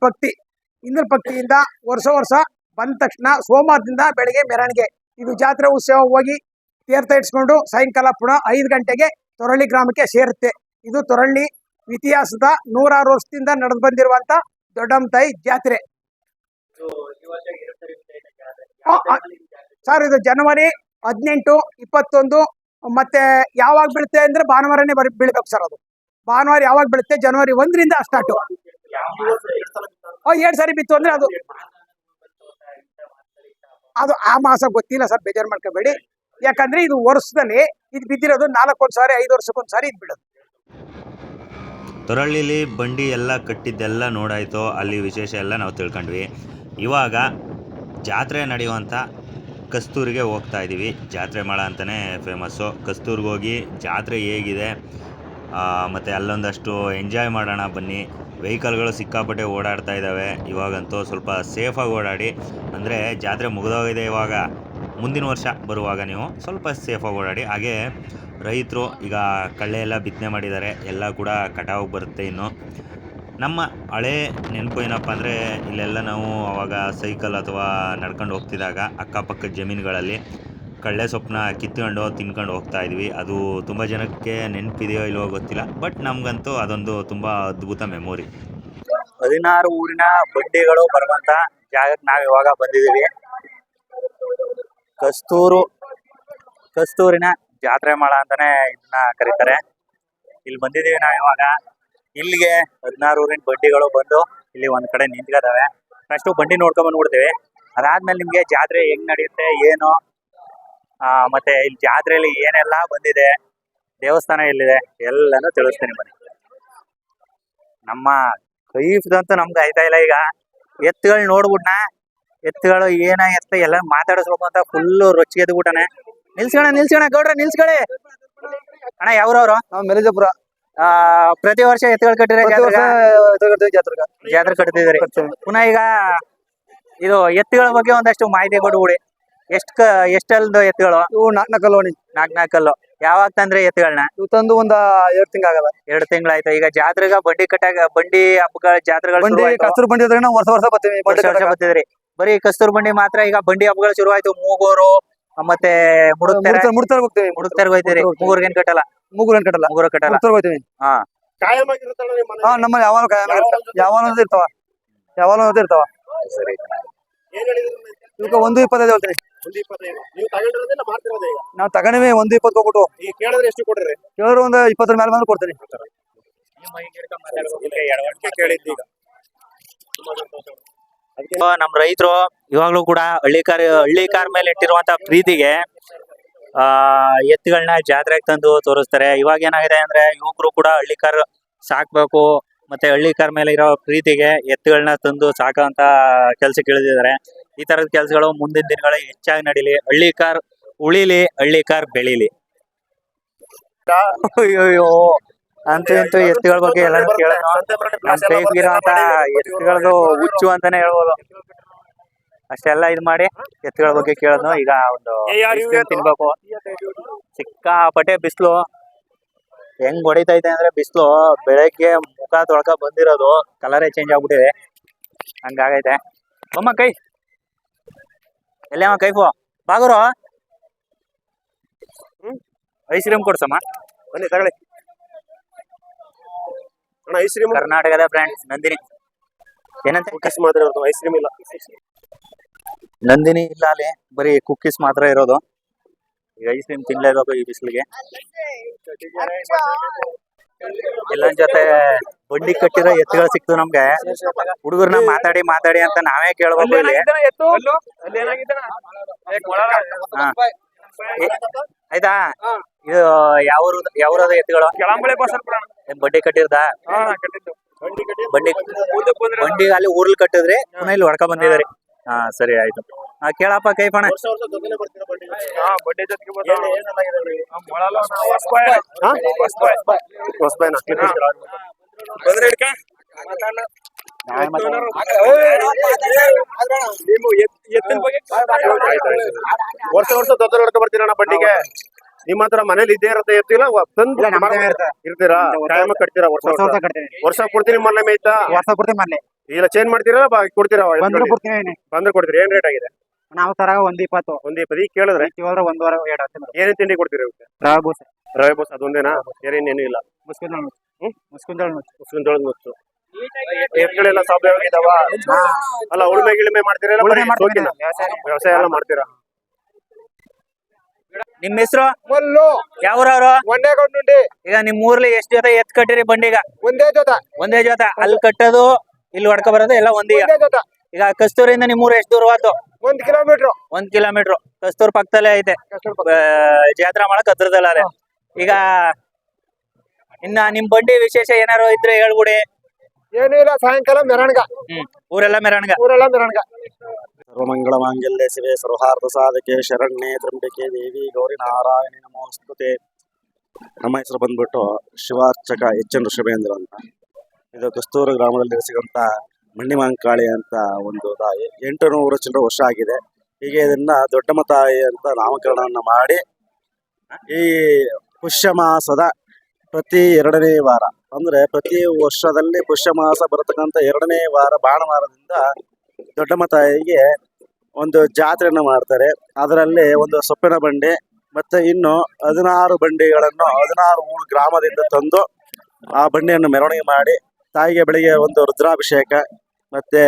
ಪಕ್ತಿಯಿಂದ ವರ್ಷ ಬಂದ ತಕ್ಷಣ ಸೋಮವಾರದಿಂದ ಬೆಳಗ್ಗೆ ಮೆರವಣಿಗೆ. ಇದು ಜಾತ್ರೆ ಉತ್ಸವ ಹೋಗಿ ತೀರ್ಥ ಇಡ್ಸ್ಕೊಂಡು ಸಾಯಂಕಾಲ ಪುನಃ 5 ಗಂಟೆಗೆ ತೊರಳ್ಳಿ ಗ್ರಾಮಕ್ಕೆ ಸೇರುತ್ತೆ. ಇದು ತೊರಳ್ಳಿ ಇತಿಹಾಸದ 100 ವರ್ಷದಿಂದ ನಡೆದು ಬಂದಿರುವಂತ ದೊಡ್ಡಮ್ಮ ತಾಯಿ ಜಾತ್ರೆ. ಸರ್, ಇದು ಜನವರಿ 18, 21 ಮತ್ತೆ ಯಾವಾಗ ಬೀಳುತ್ತೆ ಅಂದ್ರೆ ಭಾನುವಾರನೇ ಬೀಳ್ಬೇಕು ಸರ್. ಅದು ಭಾನುವಾರ ಯಾವಾಗ ಬೀಳುತ್ತೆ? ಜನವರಿ 1ರಿಂದ ಸ್ಟಾರ್ಟ್. 2 ಸಾರಿ ಬಿತ್ತು ಅಂದ್ರೆ ಅದು ಆ ಮಾಸ ಗೊತ್ತಿಲ್ಲ ಸರ್, ಬೇಜಾರು ಮಾಡ್ಕೋಬೇಡಿ. ಯಾಕಂದ್ರೆ ಇದು ವರ್ಷದಲ್ಲಿ ಇದು ಬಿದ್ದಿರೋದು 4 ಸಾರಿ 5 ವರ್ಷಕ್ಕೊಂದ್ಸಾರಿ ಇದು ಬಿಡೋದು. ತೊರಳ್ಳಿಲಿ ಬಂಡಿ ಎಲ್ಲ ಕಟ್ಟಿದ್ದೆಲ್ಲ ನೋಡಾಯಿತು. ಅಲ್ಲಿ ವಿಶೇಷ ಎಲ್ಲ ನಾವು ತಿಳ್ಕೊಂಡ್ವಿ. ಇವಾಗ ಜಾತ್ರೆ ನಡೆಯುವಂಥ ಕಸ್ತೂರಿಗೆ ಹೋಗ್ತಾ ಇದ್ದೀವಿ. ಜಾತ್ರೆ ಮಾಡ ಅಂತಲೇ ಫೇಮಸ್ಸು. ಕಸ್ತೂರಿಗೆ ಹೋಗಿ ಜಾತ್ರೆ ಹೇಗಿದೆ ಮತ್ತು ಅಲ್ಲೊಂದಷ್ಟು ಎಂಜಾಯ್ ಮಾಡೋಣ ಬನ್ನಿ. ವೆಹಿಕಲ್ಗಳು ಸಿಕ್ಕಾಪಟ್ಟೆ ಓಡಾಡ್ತಾ ಇದ್ದಾವೆ. ಇವಾಗಂತೂ ಸ್ವಲ್ಪ ಸೇಫಾಗಿ ಓಡಾಡಿ. ಅಂದರೆ ಜಾತ್ರೆ ಮುಗಿದೋಗಿದೆ. ಇವಾಗ ಮುಂದಿನ ವರ್ಷ ಬರುವಾಗ ನೀವು ಸ್ವಲ್ಪ ಸೇಫಾಗಿ ಓಡಾಡಿ. ಹಾಗೆ ರೈತರು ಈಗ ಕಳ್ಳೆ ಎಲ್ಲ ಬಿತ್ತನೆ ಮಾಡಿದ್ದಾರೆ. ಎಲ್ಲ ಕೂಡ ಕಟಾವಿಗೆ ಬರುತ್ತೆ. ಇನ್ನು ನಮ್ಮ ಹಳೆ ನೆನಪು ಏನಪ್ಪ ಅಂದರೆ ಇಲ್ಲೆಲ್ಲ ನಾವು ಆವಾಗ ಸೈಕಲ್ ಅಥವಾ ನಡ್ಕೊಂಡು ಹೋಗ್ತಿದ್ದಾಗ ಅಕ್ಕಪಕ್ಕದ ಜಮೀನುಗಳಲ್ಲಿ ಕಳ್ಳೆ ಸೊಪ್ಪನ್ನ ಕಿತ್ಕೊಂಡು ತಿನ್ಕೊಂಡು ಹೋಗ್ತಾ ಇದ್ವಿ. ಅದು ತುಂಬ ಜನಕ್ಕೆ ನೆನಪಿದೆಯೋ ಇಲ್ವೋ ಗೊತ್ತಿಲ್ಲ. ಬಟ್ ನಮಗಂತೂ ಅದೊಂದು ತುಂಬ ಅದ್ಭುತ ಮೆಮೊರಿ. 16 ಊರಿನ ಬಂಡಿಗಳು ಬರುವಂತ ಜಾಗಕ್ಕೆ ನಾವು ಇವಾಗ ಬಂದಿದ್ದೀವಿ. ಕಸ್ತೂರಿನ ಜಾತ್ರೆ ಮಾಡ ಅಂತಾನೆ ಇದನ್ನ ಕರೀತಾರೆ. ಇಲ್ಲಿ ಬಂದಿದ್ದೀವಿ ನಾವು ಇವಾಗ. ಇಲ್ಲಿಗೆ 16 ಊರಿನ ಬಂಡಿಗಳು ಬಂದು ಇಲ್ಲಿ ಒಂದ್ ಕಡೆ ನಿಂತ್ಕೋದಾವೆ. ಫಸ್ಟ್ ಬಂಡಿ ನೋಡ್ಕೊಂಡ್ ಬಂದ್ಬಿಡ್ತೀವಿ. ಅದಾದ್ಮೇಲೆ ನಿಮ್ಗೆ ಜಾತ್ರೆ ಹೆಂಗ್ ನಡೆಯುತ್ತೆ ಏನು ಮತ್ತೆ ಇಲ್ಲಿ ಜಾತ್ರೆಯಲ್ಲಿ ಏನೆಲ್ಲ ಬಂದಿದೆ, ದೇವಸ್ಥಾನ ಎಲ್ಲಿದೆ ಎಲ್ಲಾನು ತಿಳಿಸ್ತೀನಿ ಬನ್ನಿ. ನಮ್ಮ ಕೈಫ್ದಂತೂ ನಮ್ಗೆ ಆಯ್ತಾ ಇಲ್ಲ. ಈಗ ಎತ್ತುಗಳು ನೋಡ್ಬಿಟ್ನ, ಎತ್ತುಗಳು ಏನ ಎತ್ತ ಎಲ್ಲ ಮಾತಾಡಿಸ್ಬೇಕು ಅಂತ ಫುಲ್ಲು ರೊಚ್ಚಿಗೆ ಎದ್ಬಿಟ್ಟಾನೆ. ನಿಲ್ಸ್ಕೊಣ ಗೌಡ್ರ ನಿಲ್ಸ್ಕೊಳ್ಳಿ ಅಣ್ಣ. ಯಾವ್ರವ್ರು? ನಾವು ಮೆಲಜಪುರ. ಪ್ರತಿ ವರ್ಷ ಎತ್ತುಗಳು ಕಟ್ಟಿದ್ರೆ ಜಾತ್ರೆ ಕಟ್ತಿದ್ರಿ. ಪುನಃ ಈಗ ಇದು ಎತ್ತುಗಳ ಬಗ್ಗೆ ಒಂದಷ್ಟು ಮಾಹಿತಿ ಕೊಡ್ಬಿಡಿ. ಎಷ್ಟಲ್ದು ಎತ್ತುಗಳು? ಇವು ನಾಲ್ಕು ಲೋಣಿ. ನಾಲ್ಕಲ್ಲು. ಯಾವಾಗ ತಂದ್ರೆ ಎತ್ತುಗಳನ್ನ? ಇವು ತಂದು ಒಂದ 2 ತಿಂಗಳಾಗಲ್ಲ. 2 ತಿಂಗಳಾಯ್ತು. ಈಗ ಜಾತ್ರೆಗ ಬಂಡಿ ಕಟ್ಟಾಗ ಬಂಡಿ ಹಬ್ಬಗಳ ಜಾತ್ರೆಗಳು ಬಂಡಿ ಕಸ್ತೂರು ಬಂಡಿ ಇದ್ರೆ ನಾವು ವರ್ಷ ಬರ್ತೀವಿ. ವರ್ಷ ಬರ್ತಿದ್ರಿ. ಬರೀ ಕಸ್ತೂರು ಬಂಡಿ ಮಾತ್ರ. ಈಗ ಬಂಡಿ ಹಬ್ಬಗಳು ಶುರು ಆಯ್ತು. ಮೂಗೂರು ಮತ್ತೆ ಮುಡುಕ್ತಾರೆ ಹೋಗ್ತೀವಿ. ಮುಡುಕ್ತಾರ್ಗೆ ಹೋಯ್ತೀರಿ. ಮೂಗೂರ್ಗೇನ್ ಕಟ್ಟಲ್ಲ? ಮೂಗೂರು ಕಟ್ಟಲ್ಲ. ಮೂಗೂರು ಕಟ್ಟಲ್ಲ. ಹೋಗ್ತೀವಿ. ಹಾ, ನಮ್ಮ ಯಾವಾಗ ಇರ್ತಾವ. ಸರಿ. ಇವಕ್ಕೆ 1.25 ಹೇಳ್ತೀನಿ. ನಾವು ತಗೊಂಡಿವಿ 1.20 ಹೋಗ್ಬಿಟ್ಟು. ಕೇಳಿದ್ರು ಒಂದು 20 ಮೇಲೆ ಬಂದ್ರೆ ಕೊಡ್ತೀನಿ. ನಮ್ ರೈತರು ಇವಾಗ್ಲೂ ಕೂಡ ಹಳ್ಳಿ ಕಾರ್ ಮೇಲೆ ಇಟ್ಟಿರುವಂತ ಪ್ರೀತಿಗೆ ಎತ್ತುಗಳನ್ನ ಜಾತ್ರೆಗೆ ತಂದು ತೋರಿಸ್ತಾರೆ. ಇವಾಗ ಏನಾಗಿದೆ ಅಂದ್ರೆ ಯುವಕರು ಕೂಡ ಹಳ್ಳಿ ಕಾರ್ ಸಾಕ್ಬೇಕು, ಮತ್ತೆ ಹಳ್ಳಿ ಕಾರ್ ಮೇಲೆ ಇರೋ ಪ್ರೀತಿಗೆ ಎತ್ತುಗಳನ್ನ ತಂದು ಸಾಕುವಂತ ಕೆಲ್ಸಕ್ಕೆ ಇಳಿದಿದ್ದಾರೆ. ಈ ತರದ ಕೆಲಸಗಳು ಮುಂದಿನ ದಿನಗಳಲ್ಲಿ ಹೆಚ್ಚಾಗಿ ನಡೀಲಿ. ಹಳ್ಳಿ ಕಾರ್ ಉಳಿಲಿ, ಹಳ್ಳಿ ಕಾರ್ ಬೆಳಿಲಿ. ಅಯ್ಯೋ, ಅಂತೂ ಇಂತೂ ಎತ್ತುಗಳ ಬಗ್ಗೆ ಎಲ್ಲ ಕೇಳೋಣ. ನಮ್ ಕೈಗಿರೋಂತ ಎತ್ತುಗಳದು ಹುಚ್ಚು ಅಂತಾನೆ ಹೇಳ್ಬೋದು. ಅಷ್ಟೆಲ್ಲ ಇದ್ ಮಾಡಿ ಎತ್ತುಗಳ ಬಗ್ಗೆ ಕೇಳೋದು. ಈಗ ಒಂದು ತಿನ್ಬೇಕು. ಸಿಕ್ಕಾಪಟ್ಟೆ ಬಿಸಿಲು ಹೆಂಗ್ ಹೊಡಿತೈತೆ ಅಂದ್ರೆ, ಬಿಸಿಲು ಬೆಳಗ್ಗೆ ಮುಖ ತೊಳ್ಕ ಬಂದಿರೋದು ಕಲರೇ ಚೇಂಜ್ ಆಗ್ಬಿಟ್ಟಿದೆ. ಹಂಗಾಗೈತೆ. ಅಮ್ಮ ಕೈ ಎಲ್ಲಮ್ಮ ಕೈಫು ಬಾಗುರು ಐಸ್ ಕ್ರೀಮ್ ಕೊಡ್ಸಮ್ಮ. ಬನ್ನಿ ತಗೊಳ್ಳಿ ಐಸ್ ಕ್ರೀಮ್. ಕರ್ನಾಟಕದ ಬ್ರ್ಯಾಂಡ್ ನಂದಿನಿ. ಏನಂತ? ಕುಕ್ಕೀಸ್ ಮಾತ್ರ ಇರೋದು, ಐಸ್ ಕ್ರೀಮ್ ಇಲ್ಲ. ನಂದಿನಿ ಇಲ್ಲ, ಅಲ್ಲಿ ಬರೀ ಕುಕ್ಕೀಸ್ ಮಾತ್ರ ಇರೋದು. ಈಗ ಐಸ್ ಕ್ರೀಮ್ ತಿನ್ಲೇಬೇಕು ಈ ಬಿಸಿಲಿಗೆ. ಎಲ್ಲರ ಜೊತೆ ಬಂಡಿ ಕಟ್ಟಿರೋ ಎತ್ತುಗಳು ಸಿಕ್ತು ನಮ್ಗೆ. ಹುಡುಗರ್ನ ಮಾತಾಡಿ ಮಾತಾಡಿ ಅಂತ ನಾವೇ ಕೇಳ್ಬೇಕು ಇಲ್ಲಿ. ಆಯ್ತಾ? ಇದು ಯಾವ್ರದ ಎತ್ತುಗಳು? ಬಂಡಿ ಕಟ್ಟಿರ್ದ? ಬಂಡಿ ಅಲ್ಲಿ ಊರ್ಲ್ ಕಟ್ಟಿದ್ರಿ, ಪುನಃ ಇಲ್ಲಿ ಹೊಡ್ಕ ಬಂದಿದ್ರಿ. ಹಾ, ಸರಿ ಆಯ್ತು. ಕೇಳಪ್ಪ ಕೈಪಣ. ವರ್ಷ ದೊಡ್ಡ ಹೊಡ್ಕ ಬರ್ತೀರಣ್ಣ ಬಂಡಿಗೆ. ನಿಮ್ಮ ಹತ್ರ ಮನೇಲಿ ಇದ್ದೇ ಇರುತ್ತೆ ಎತ್ತಿಲ್ಲ ಇರ್ತೀರಾ? ಕಾಯಮ ಕಟ್ತೀರಾ? ವರ್ಷ ಕೊಡ್ತೀನಿ ಮನೆ ಮೇಯ್ತಾ? ಇಲ್ಲ ಚೇಂಜ್ ಮಾಡ್ತೀರಾ? ಕೊಡ್ತೀರಾ? ಬಂದ್ರೆ ಕೊಡ್ತೀರಿ. ಏನ್ ರೇಟ್ ಆಗಿದೆ? ನಾವು ತರ 1.20. 1.20. ಈಗ ಕೇಳಿದ್ರೆ 1.5 ಏನೇನ್ ತಿಂಡಿ ಕೊಡ್ತೀರಾ? ರವೆ ಬೋಸ್ ಅದೊಂದೇನಾ? ಬೇರೆ ಇನ್ನೇನು ಇಲ್ಲ? ಮುಸ್ಕಿನ ಮುಚ್ಚು ಎತ್ತುಗಳೆಲ್ಲ ಸಾವ್ಯವಾಗಿದಾವ? ಅಲ್ಲ, ಉಳುಮೆ ಗಿಳುಮೆ ಮಾಡ್ತೀರಾ? ವ್ಯವಸಾಯ ಎಲ್ಲ ಮಾಡ್ತೀರಾ? ನಿಮ್ ಹೆಸರು? ಮಲ್ಲು. ಯಾವ್ರವ್ರು? ಒಂದೇಗೊಂಡುಂಡಿ. ಈಗ ನಿಮ್ ಊರ್ಲಿ ಎಷ್ಟ್ ಜೊತೆ ಎತ್ ಕಟ್ಟಿರಿ ಬಂಡಿಗ? ಒಂದೇ ಜೊತೆ. ಅಲ್ಲಿ ಕಟ್ಟೋದು ಇಲ್ಲಿ ಹೊಡ್ಕ ಬರೋದು ಎಲ್ಲ ಒಂದೀಗ? ಈಗ ಕಸ್ತೂರಿಂದ ನಿಮ್ಮೂರು ಎಷ್ಟು ದೂರವಾದ್ದು? 1 ಕಿಲೋಮೀಟರ್. 1 ಕಿಲೋಮೀಟರ್. ಕಸ್ತೂರ್ ಪಕ್ಕದಲ್ಲೇ ಐತೆ. ಜಾತ್ರಾ ಮಾಡಕ್ ಹತ್ರದಲ್ಲ ಅದೇ. ಈಗ ಇನ್ನ ನಿಮ್ ಬಂಡಿ ವಿಶೇಷ ಏನಾರು ಇದ್ರೆ ಹೇಳ್ಬಿಡಿ. ಏನೂ ಇಲ್ಲ, ಸಾಯಂಕಾಲ ಮೆರವಣಿಗೆ. ಊರೆಲ್ಲ ಮೆರವಣಿಗೆ. ಸರ್ವಮಂಗಳ ಮಾಂಗಲ್ಯ ಶಿವೆ ಸರ್ವಾರ್ಥ ಸಾಧಕೆ ಶರಣ್ಯೆ ತ್ರ್ಯಂಬಕೆ ದೇವಿ ಗೌರಿ ನಾರಾಯಣಿ ನಮೋಸ್ತುತೆ. ನಮ್ಮ ಹೆಸರು ಬಂದ್ಬಿಟ್ಟು ಶಿವಾರ್ಚಕ ಎಚ್.ಎನ್. ಋಷಭೇಂದ್ರ ಅಂತ. ಇದು ಕಸ್ತೂರು ಗ್ರಾಮದಲ್ಲಿ ಸಿಗಂತ ಮಂಡಿಮಾಂಕಾಳಿ ಅಂತ ಒಂದು ತಾಯಿ. 800 ಚಿಲ್ಲರೆ ವರ್ಷ ಆಗಿದೆ. ಹೀಗೆ ಇದನ್ನ ದೊಡ್ಡಮ್ಮ ತಾಯಿ ಅಂತ ನಾಮಕರಣವನ್ನ ಮಾಡಿ ಈ ಪುಷ್ಯ ಮಾಸದ ಪ್ರತಿ 2ನೇ ವಾರ, ಅಂದ್ರೆ ಪ್ರತಿ ವರ್ಷದಲ್ಲಿ ಪುಷ್ಯ ಮಾಸ ಬರತಕ್ಕಂಥ 2ನೇ ವಾರ ಭಾನುವಾರದಿಂದ ದೊಡ್ಡಮ್ಮ ತಾಯಿಗೆ ಒಂದು ಜಾತ್ರೆಯನ್ನು ಮಾಡ್ತಾರೆ. ಅದರಲ್ಲಿ ಒಂದು ಸೊಪ್ಪಿನ ಬಂಡಿ ಮತ್ತೆ ಇನ್ನು 16 ಬಂಡಿಗಳನ್ನು 16 ಊರು ಗ್ರಾಮದಿಂದ ತಂದು ಆ ಬಂಡಿಯನ್ನು ಮೆರವಣಿಗೆ ಮಾಡಿ ತಾಯಿಗೆ ಬೆಳಿಗ್ಗೆ ಒಂದು ರುದ್ರಾಭಿಷೇಕ ಮತ್ತೆ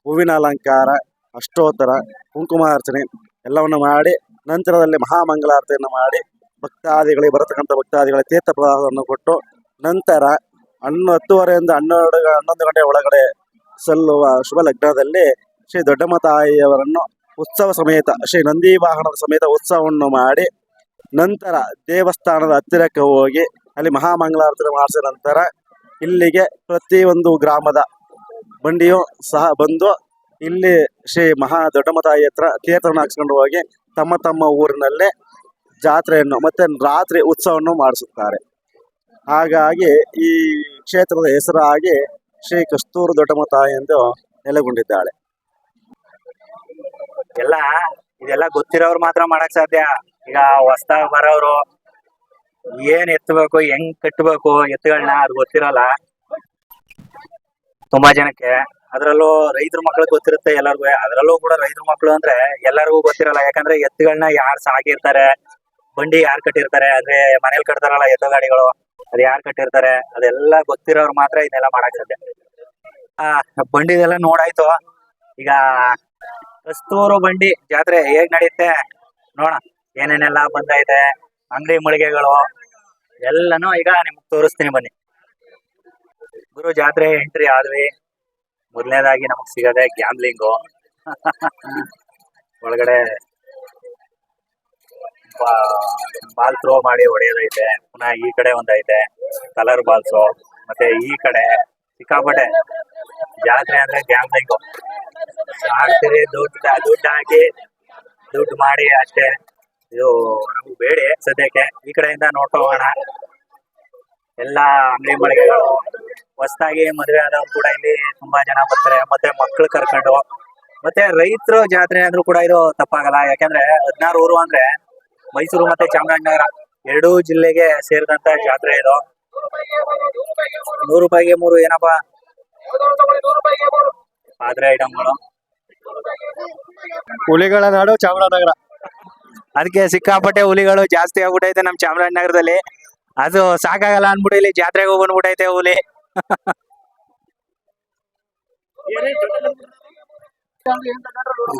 ಹೂವಿನ ಅಲಂಕಾರ, ಅಷ್ಟೋತ್ತರ, ಕುಂಕುಮಾರ್ಚನೆ ಎಲ್ಲವನ್ನು ಮಾಡಿ ನಂತರದಲ್ಲಿ ಮಹಾಮಂಗಳಾರತಿಯನ್ನು ಮಾಡಿ ಭಕ್ತಾದಿಗಳಿಗೆ ಬರತಕ್ಕಂಥ ಭಕ್ತಾದಿಗಳಿಗೆ ತೀರ್ಥ ಪ್ರಸಾದವನ್ನು ಕೊಟ್ಟು ನಂತರ 10:30ಯಿಂದ 11 ಗಂಟೆ ಒಳಗಡೆ ಸಲ್ಲುವ ಶುಭ ಲಗ್ನದಲ್ಲಿ ಶ್ರೀ ದೊಡ್ಡಮ್ಮ ತಾಯಿಯವರನ್ನು ಉತ್ಸವ ಸಮೇತ ಶ್ರೀ ನಂದಿ ವಾಹನದ ಸಮೇತ ಉತ್ಸವವನ್ನು ಮಾಡಿ ನಂತರ ದೇವಸ್ಥಾನದ ಹತ್ತಿರಕ್ಕೆ ಹೋಗಿ ಅಲ್ಲಿ ಮಹಾಮಂಗಳಾರತಿ ಮಾಡಿಸಿದ ನಂತರ ಇಲ್ಲಿಗೆ ಪ್ರತಿಯೊಂದು ಗ್ರಾಮದ ಬಂಡಿಯು ಸಹ ಬಂದು ಇಲ್ಲಿ ಶ್ರೀ ಮಹಾ ದೊಡ್ಡಮ್ಮ ತಾಯಿ ಹತ್ರ ತೀರ್ಥವನ್ನು ಹಾಕ್ಸ್ಕೊಂಡು ಹೋಗಿ ತಮ್ಮ ತಮ್ಮ ಊರಿನಲ್ಲೇ ಜಾತ್ರೆಯನ್ನು ಮತ್ತೆ ರಾತ್ರಿ ಉತ್ಸವವನ್ನು ಮಾಡಿಸುತ್ತಾರೆ. ಹಾಗಾಗಿ ಈ ಕ್ಷೇತ್ರದ ಹೆಸರಾಗಿ ಶ್ರೀ ಕಸ್ತೂರು ದೊಡ್ಡಮ್ಮ ತಾಯಿ ಎಂದು ನೆಲೆಗೊಂಡಿದ್ದಾಳೆ. ಎಲ್ಲ ಇದೆಲ್ಲ ಗೊತ್ತಿರೋರು ಮಾತ್ರ ಮಾಡಕ್ ಸಾಧ್ಯ. ಈಗ ಹೊಸ್ದಾಗ್ ಬರೋರು ಏನ್ ಎತ್ತಬೇಕು, ಹೆಂಗ್ ಕಟ್ಟಬೇಕು ಎತ್ತುಗಳನ್ನ ಅದು ಗೊತ್ತಿರಲ್ಲ ತುಂಬಾ ಜನಕ್ಕೆ. ಅದ್ರಲ್ಲೂ ರೈತರ ಮಕ್ಳಿಗೆ ಗೊತ್ತಿರುತ್ತೆ ಎಲ್ಲರಿಗೂ. ಅದ್ರಲ್ಲೂ ಕೂಡ ರೈತರ ಮಕ್ಳು ಅಂದ್ರೆ ಎಲ್ಲರಿಗೂ ಗೊತ್ತಿರಲ್ಲ. ಯಾಕಂದ್ರೆ ಎತ್ತುಗಳನ್ನ ಯಾರು ಸಾಕಿರ್ತಾರೆ, ಬಂಡಿ ಯಾರು ಕಟ್ಟಿರ್ತಾರೆ, ಅಂದ್ರೆ ಮನೇಲಿ ಕಟ್ತಾರಲ್ಲ ಎತ್ತು ಗಾಡಿಗಳು, ಅದು ಯಾರು ಕಟ್ಟಿರ್ತಾರೆ ಅದೆಲ್ಲ ಗೊತ್ತಿರೋರು ಮಾತ್ರ ಇದನ್ನೆಲ್ಲ ಮಾಡಕ್ ಸಾಧ್ಯ. ಬಂಡಿದೆಲ್ಲ ನೋಡಾಯ್ತು. ಈಗ ಕಸ್ತೂರು ಬಂಡಿ ಜಾತ್ರೆ ಹೇಗ್ ನಡೆಯುತ್ತೆ ನೋಡ. ಏನೇನೆಲ್ಲ ಬಂದೈತೆ, ಅಂಗಡಿ ಮಳಿಗೆಗಳು ಎಲ್ಲಾನು ಈಗ ನಿಮ್ಗೆ ತೋರಿಸ್ತೀನಿ ಬನ್ನಿ. ಗುರು ಜಾತ್ರೆ ಎಂಟ್ರಿ ಆದ್ವಿ. ಮೊದಲನೇದಾಗಿ ನಮಗ್ ಸಿಗದೆ ಗ್ಯಾಮ್ಲಿಂಗು. ಒಳಗಡೆ ಬಾಲ್ ಥ್ರೋ ಮಾಡಿ ಹೊಡೆಯೋದೈತೆ. ಪುನಃ ಈ ಕಡೆ ಒಂದೈತೆ ಕಲರ್ ಬಾಲ್ಸು. ಮತ್ತೆ ಈ ಕಡೆ ಸಿಕ್ಕಾಪಟ್ಟೆ ಜಾತ್ರೆ ಅಂದ್ರೆ ಗ್ಯಾಮ್ಲಿಂಗು. ಆಡ್ತೀರಿ, ದುಡ್ಡು ಹಾಕಿ ದುಡ್ಡು ಮಾಡಿ ಅಷ್ಟೇ. ಇದು ನಮ್ಗೆ ಬೇಡಿ ಸದ್ಯಕ್ಕೆ. ಈ ಕಡೆಯಿಂದ ನೋಡ್ತಾ ಹೋಗೋಣ. ಎಲ್ಲಾ ಅಂಗಡಿ ಮಳಿಗೆಗಳು, ಹೊಸದಾಗಿ ಮದುವೆ ಆದವ್ರು ಕೂಡ ಇಲ್ಲಿ ತುಂಬಾ ಜನ ಬರ್ತಾರೆ. ಮತ್ತೆ ಮಕ್ಳು ಕರ್ಕೊಂಡು, ಮತ್ತೆ ರೈತರು ಜಾತ್ರೆ ಅಂದ್ರೂ ಕೂಡ ಇದು ತಪ್ಪಾಗಲ್ಲ. ಯಾಕಂದ್ರೆ 16 ಊರು ಅಂದ್ರೆ ಮೈಸೂರು ಮತ್ತೆ ಚಾಮರಾಜನಗರ 2 ಜಿಲ್ಲೆಗೆ ಸೇರಿದಂತ ಜಾತ್ರೆ ಇದು. 100 ರೂಪಾಯಿಗೆ 3 ಏನಪ್ಪಾ ಪಾತ್ರೆ ಐಟಮ್ಗಳು. ಹುಲಿಗಳ ನಾಡು ಚಾಮರಾಜನಗರ. ಅದಕ್ಕೆ ಸಿಕ್ಕಾಪಟ್ಟೆ ಹುಲಿಗಳು ಜಾಸ್ತಿ ಆಗ್ಬಿಟ್ಟೈತೆ ನಮ್ ಚಾಮರಾಜನಗರದಲ್ಲಿ. ಅದು ಸಾಕಾಗಲ್ಲ ಅನ್ಬಿಟ್ಟು ಇಲ್ಲಿ ಜಾತ್ರೆಗೆ ಬಂದ್ಬಿಟ್ಟೈತೆ ಹುಲಿ.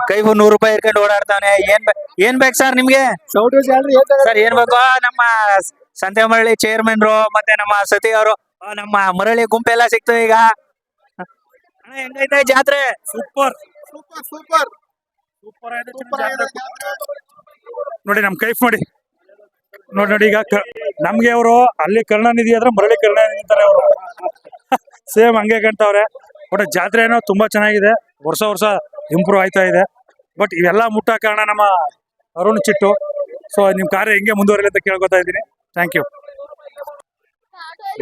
ಕೈಗೂ 100 ರೂಪಾಯಿ ಇಟ್ಕೊಂಡು ಓಡಾಡ್ತಾನೆ. ಏನ್ ಬೇಕು ಸರ್ ನಿಮ್ಗೆ? ಸರ್ ಏನ್ ಬೇಕು? ನಮ್ಮ ಸಂತೆಮರಳಿ ಚೇರ್ಮನ್ರು ಮತ್ತೆ ನಮ್ಮ ಸತಿ ಅವರು, ನಮ್ಮ ಮರಳಿ ಗುಂಪೆಲ್ಲ ಸಿಕ್ತು ಈಗ. ಹೆಂಗೈತೆ ಜಾತ್ರೆ? ಸೂಪರ್ ನೋಡಿ, ನಮ್ ಕೈಫ್ ನೋಡಿ. ನೋಡಿ ಈಗ ನಮ್ಗೆ ಅವರು ಅಲ್ಲಿ ಕರುಣಾನಿಧಿ ಆದ್ರೆ ಮರಳಿ ಕರುಣಾನಿಧಿ ಅಂತಾರೆ ಅವರು. ಸೇಮ್ ಹಂಗೆ ಕಾಣ್ತಾವ್ರೆ. ಬಟ್ ಜಾತ್ರೆ ಏನೋ ತುಂಬಾ ಚೆನ್ನಾಗಿದೆ. ವರ್ಷ ಇಂಪ್ರೂವ್ ಆಯ್ತಾ ಇದೆ. ಬಟ್ ಇವೆಲ್ಲ ಮುಟ್ಟ ಕಾರಣ ನಮ್ಮ ಅರುಣ್ ಚಿಟ್ಟು. ಸೊ ನಿಮ್ ಕಾರ್ಯ ಹೆಂಗೆ ಮುಂದುವರಿಲಿ ಅಂತ ಕೇಳ್ಕೊತಾ ಇದ್ದೀನಿ. Thank you.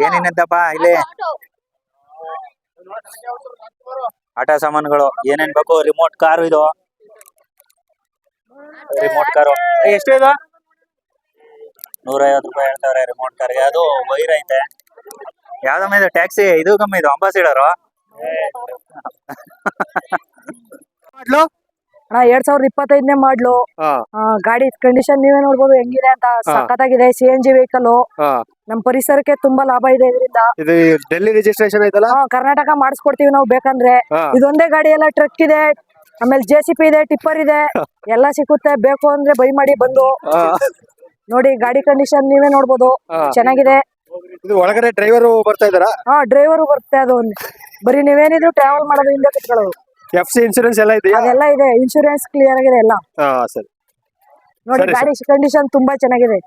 ಏನೇನಂತಪ್ಪ ಇಲ್ಲಿ ಆಟ ಸಾಮಾನುಗಳು ಏನೇನ್ ಬೇಕು? ರಿಮೋಟ್ ಕಾರು ಇದು. ರಿಮೋಟ್ ಕಾರು ಎಷ್ಟು ಇದು? 150 ರೂಪಾಯಿ ಹೇಳ್ತಾವ್ರೆ ರಿಮೋಟ್ ಕಾರ್ಗೆ. ಅದು ವೈರ್ ಐತೆ. ಯಾವ್ದಮ್ಮ ಇದು? ಟ್ಯಾಕ್ಸಿ ಇದು ಕಮ್ಮಿ, ಇದು ಅಂಬಾಸಿಡರು. ಅಣ್ಣ 2025ನೇ ಮಾಡ್ಲು. ಗಾಡಿ ಕಂಡೀಷನ್ ನೀವೇ ನೋಡ್ಬೋದು ಹೆಂಗಿದೆ ಅಂತ. ಸಖತ್ತಾಗಿದೆ. CNG vehicle. ನಮ್ ಪರಿಸರಕ್ಕೆ ತುಂಬಾ ಲಾಭ ಇದೆ ಇದರಿಂದ. ಇದು ಡೆಲ್ಲಿ ರಿಜಿಸ್ಟ್ರೇಷನ್ ಐತಲ್ಲ? ಕರ್ನಾಟಕ ಮಾಡಿಸ್ಕೊಡ್ತೀವಿ ನಾವು ಬೇಕಂದ್ರೆ. ಇದೊಂದೇ ಗಾಡಿ ಎಲ್ಲ ಟ್ರಕ್ ಇದೆ, ಆಮೇಲೆ JCB ಇದೆ, ಟಿಪ್ಪರ್ ಇದೆ, ಎಲ್ಲ ಸಿಕ್ಕುತ್ತೆ. ಬೇಕು ಅಂದ್ರೆ ಬೈ ಮಾಡಿ ಬಂದು ನೋಡಿ. ಗಾಡಿ ಕಂಡೀಷನ್ ನೀವೇ ನೋಡ್ಬೋದು, ಚೆನ್ನಾಗಿದೆ. ಇದು ಒಳಗಡೆ ಡ್ರೈವರ್ ಬರ್ತಾ ಇದಾರಾ? ಡ್ರೈವರು ಬರುತ್ತೆ. ಅದು ಬರೀ ನೀವೇನಿದ್ರು ಟ್ರಾವೆಲ್ ಮಾಡೋದು, ಹಿಂದೆ ಕುತ್ಕೊಳ್ಳೋದು. FC ಇನ್ಶೂರೆನ್ಸ್ ಎಲ್ಲ ಇದೆಯಾ? ಅದೆಲ್ಲ ಇದೆ. ಇನ್ಶೂರೆನ್ಸ್ ಕ್ಲಿಯರ್ ಆಗಿದೆ ಎಲ್ಲ. ಸರಿ ನೋಡಿ, ಗಾಡಿ ಕಂಡೀಷನ್ ತುಂಬಾ ಚೆನ್ನಾಗಿದೆ